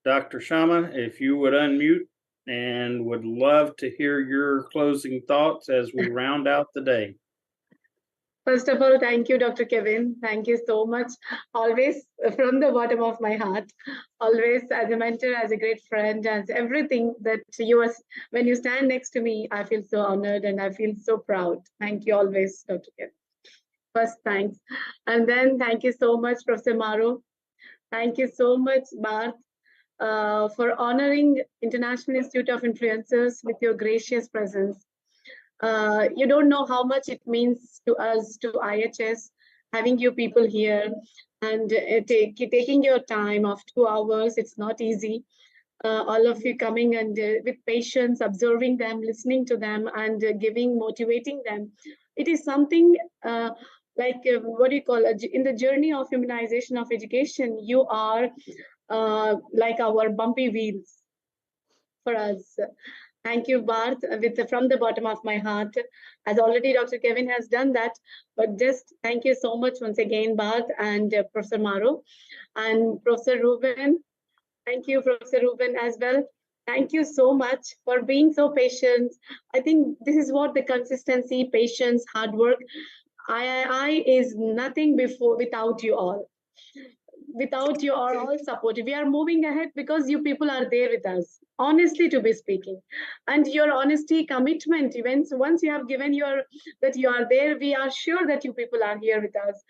Dr. Shama, if you would unmute, and would love to hear your closing thoughts as we round out the day. First of all, thank you, Dr. Kevin. Thank you so much. Always from the bottom of my heart, always as a mentor, as a great friend, as everything that you are. When you stand next to me, I feel so honored and I feel so proud. Thank you always, Dr. Kevin. First, thanks. And then thank you so much, Professor Maro. Thank you so much, Bart, for honoring International Institute of Influencers with your gracious presence. You don't know how much it means to us, to IHS, having you people here and taking your time of 2 hours. It's not easy. All of you coming and with patience, observing them, listening to them, and motivating them. It is something what do you call it? In the journey of humanization of education, you are like our bumpy wheels for us. Thank you, Bart, from the bottom of my heart. As already Dr. Kevin has done that, but just thank you so much once again, Bart and Professor Maro and Professor Ruben. Thank you, Professor Ruben, as well. Thank you so much for being so patient. I think this is what the consistency, patience, hard work. I is nothing without you all. Without you all support, we are moving ahead because you people are there with us, honestly to be speaking. And your honesty, commitment, events, once you have given that you are there, we are sure that you people are here with us.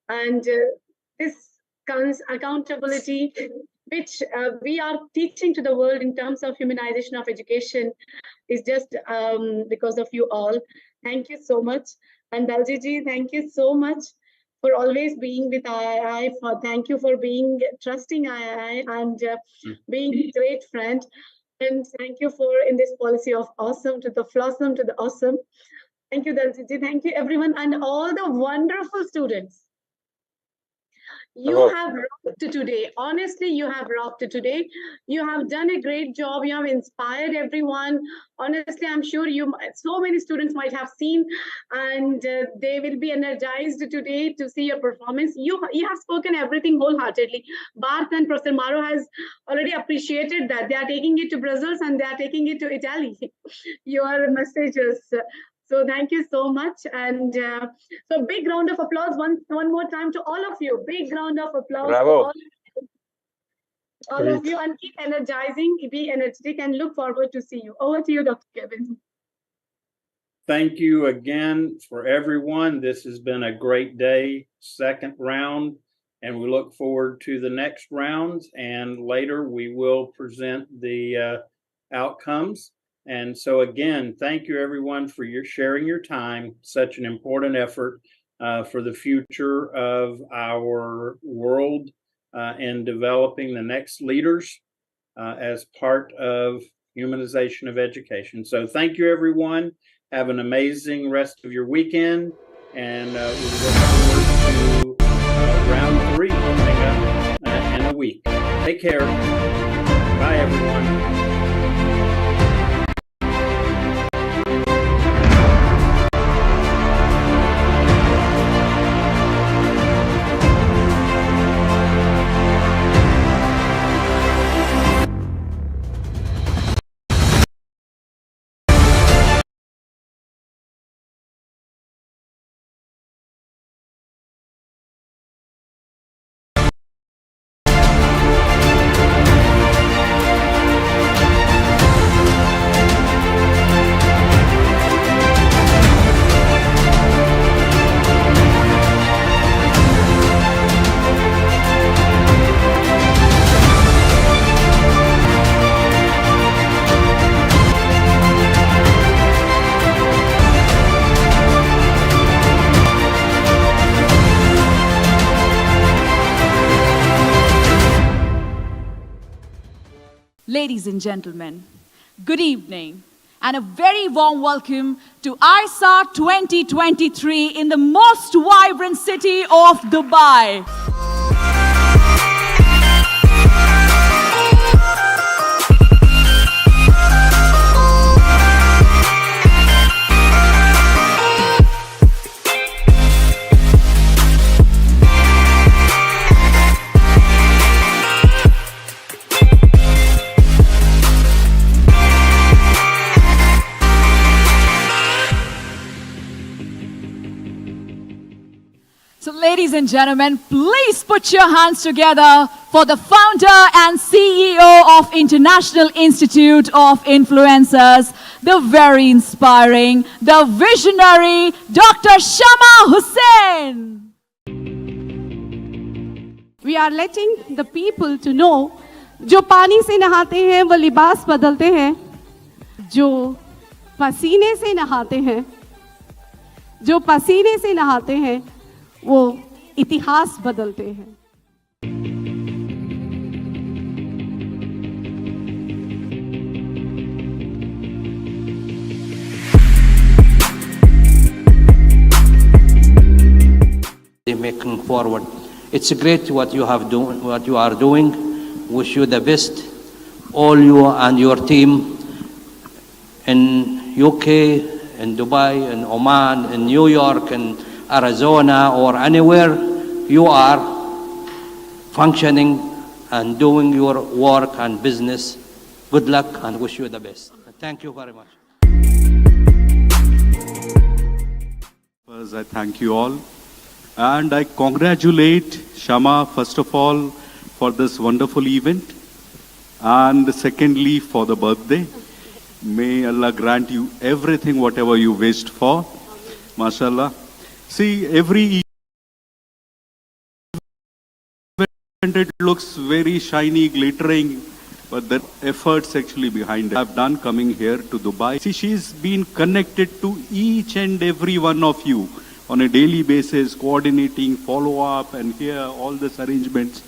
And this comes accountability, which we are teaching to the world in terms of humanization of education, is just because of you all. Thank you so much. And Daljiji, thank you so much for always being with II. Thank you for being trusting II and being a great friend. And thank you for in this policy of awesome to the flossom to the awesome. Thank you, Daljiji. Thank you, everyone, and all the wonderful students. You have rocked today. Honestly, you have rocked today. You have done a great job. You have inspired everyone. Honestly, I'm sure so many students might have seen, and they will be energized today to see your performance. You have spoken everything wholeheartedly. Bart and Professor Maro has already appreciated that. They are taking it to Brussels and they are taking it to Italy. Your messages. So thank you so much. And so big round of applause one more time to all of you. Big round of applause. Bravo. All of you, and keep energizing, be energetic, and look forward to see you. Over to you, Dr. Kevin. Thank you again for everyone. This has been a great day, second round, and we look forward to the next rounds. And later we will present the outcomes. And so again, thank you everyone for sharing your time, such an important effort for the future of our world and developing the next leaders as part of humanization of education. So thank you everyone. Have an amazing rest of your weekend, and we look forward to round 3 coming up in a week. Take care. Bye everyone. Ladies and gentlemen, good evening and a very warm welcome to ISA 2023 in the most vibrant city of Dubai. Ladies and gentlemen, please put your hands together for the founder and CEO of International Institute of Influencers, the very inspiring, the visionary, Dr. Shama Hussain. We are letting the people to know, जो पानी से नहाते हैं वो लिबास बदलते हैं, जो पसीने से नहाते हैं, जो पसीने से नहाते हैं वो इतिहास बदलते हैं. Making forward. It's great what you are doing. Wish you the best, all you and your team in UK, in Dubai, in Oman, in New York, in Arizona, or anywhere you are functioning and doing your work and business. Good luck and wish you the best. Thank you very much. I thank you all. And I congratulate Shama, first of all, for this wonderful event. And secondly, for the birthday. May Allah grant you everything, whatever you wished for. MashaAllah. See, every event, it looks very shiny, glittering, but the efforts actually behind it I've done coming here to Dubai. See, she's been connected to each and every one of you on a daily basis, coordinating, follow-up, and here all these arrangements.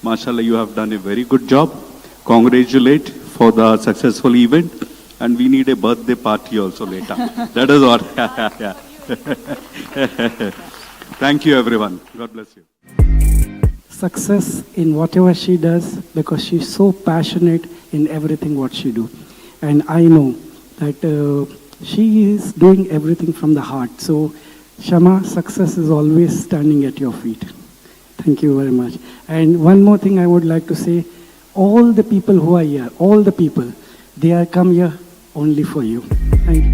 MashaAllah, you have done a very good job. Congratulate for the successful event. And we need a birthday party also later. That is what. Thank you, everyone. God bless you. Success in whatever she does, because she's so passionate in everything what she do. And I know that she is doing everything from the heart. So Shama, success is always standing at your feet. Thank you very much. And one more thing I would like to say, all the people who are here, all the people, they are come here only for you. Thank you.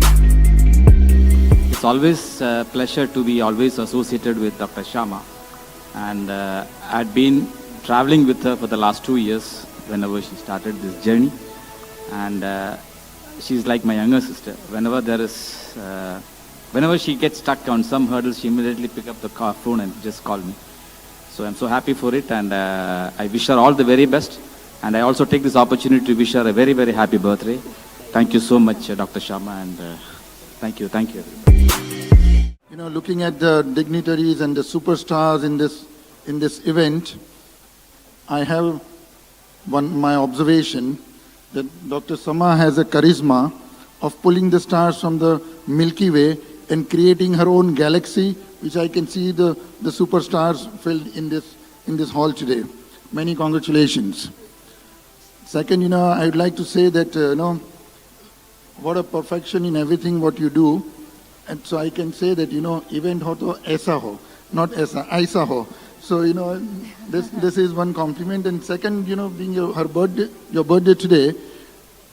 It's always a pleasure to be always associated with Dr. Shama. And I'd been traveling with her for the last 2 years whenever she started this journey. And she's like my younger sister. Whenever she gets stuck on some hurdles, she immediately pick up the phone and just call me. So I'm so happy for it, and I wish her all the very best. And I also take this opportunity to wish her a very, very happy birthday. Thank you so much, Dr. Shama, and thank you, everybody. You know, looking at the dignitaries and the superstars in this event, I have my observation that Dr. Shama has a charisma of pulling the stars from the Milky Way and creating her own galaxy, which I can see the superstars filled in this hall today. Many congratulations. Second, you know, I would like to say that, you know, what a perfection in everything what you do. And so I can say that, you know, event ho to aisa ho, not aisa ho. So, you know, this is one compliment. And second, you know, being your birthday today,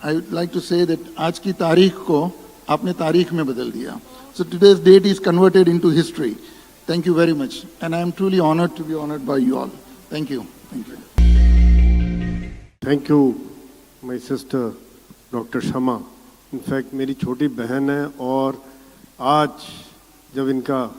I would like to say that आज की तारीख को आपने तारीख में बदल दिया. So today's date is converted into history. Thank you very much. And I am truly honored to be honored by you all. Thank you. Thank you. Thank you, my sister, Dr. Shama. In fact, मेरी छोटी बहन है और आज जब इनका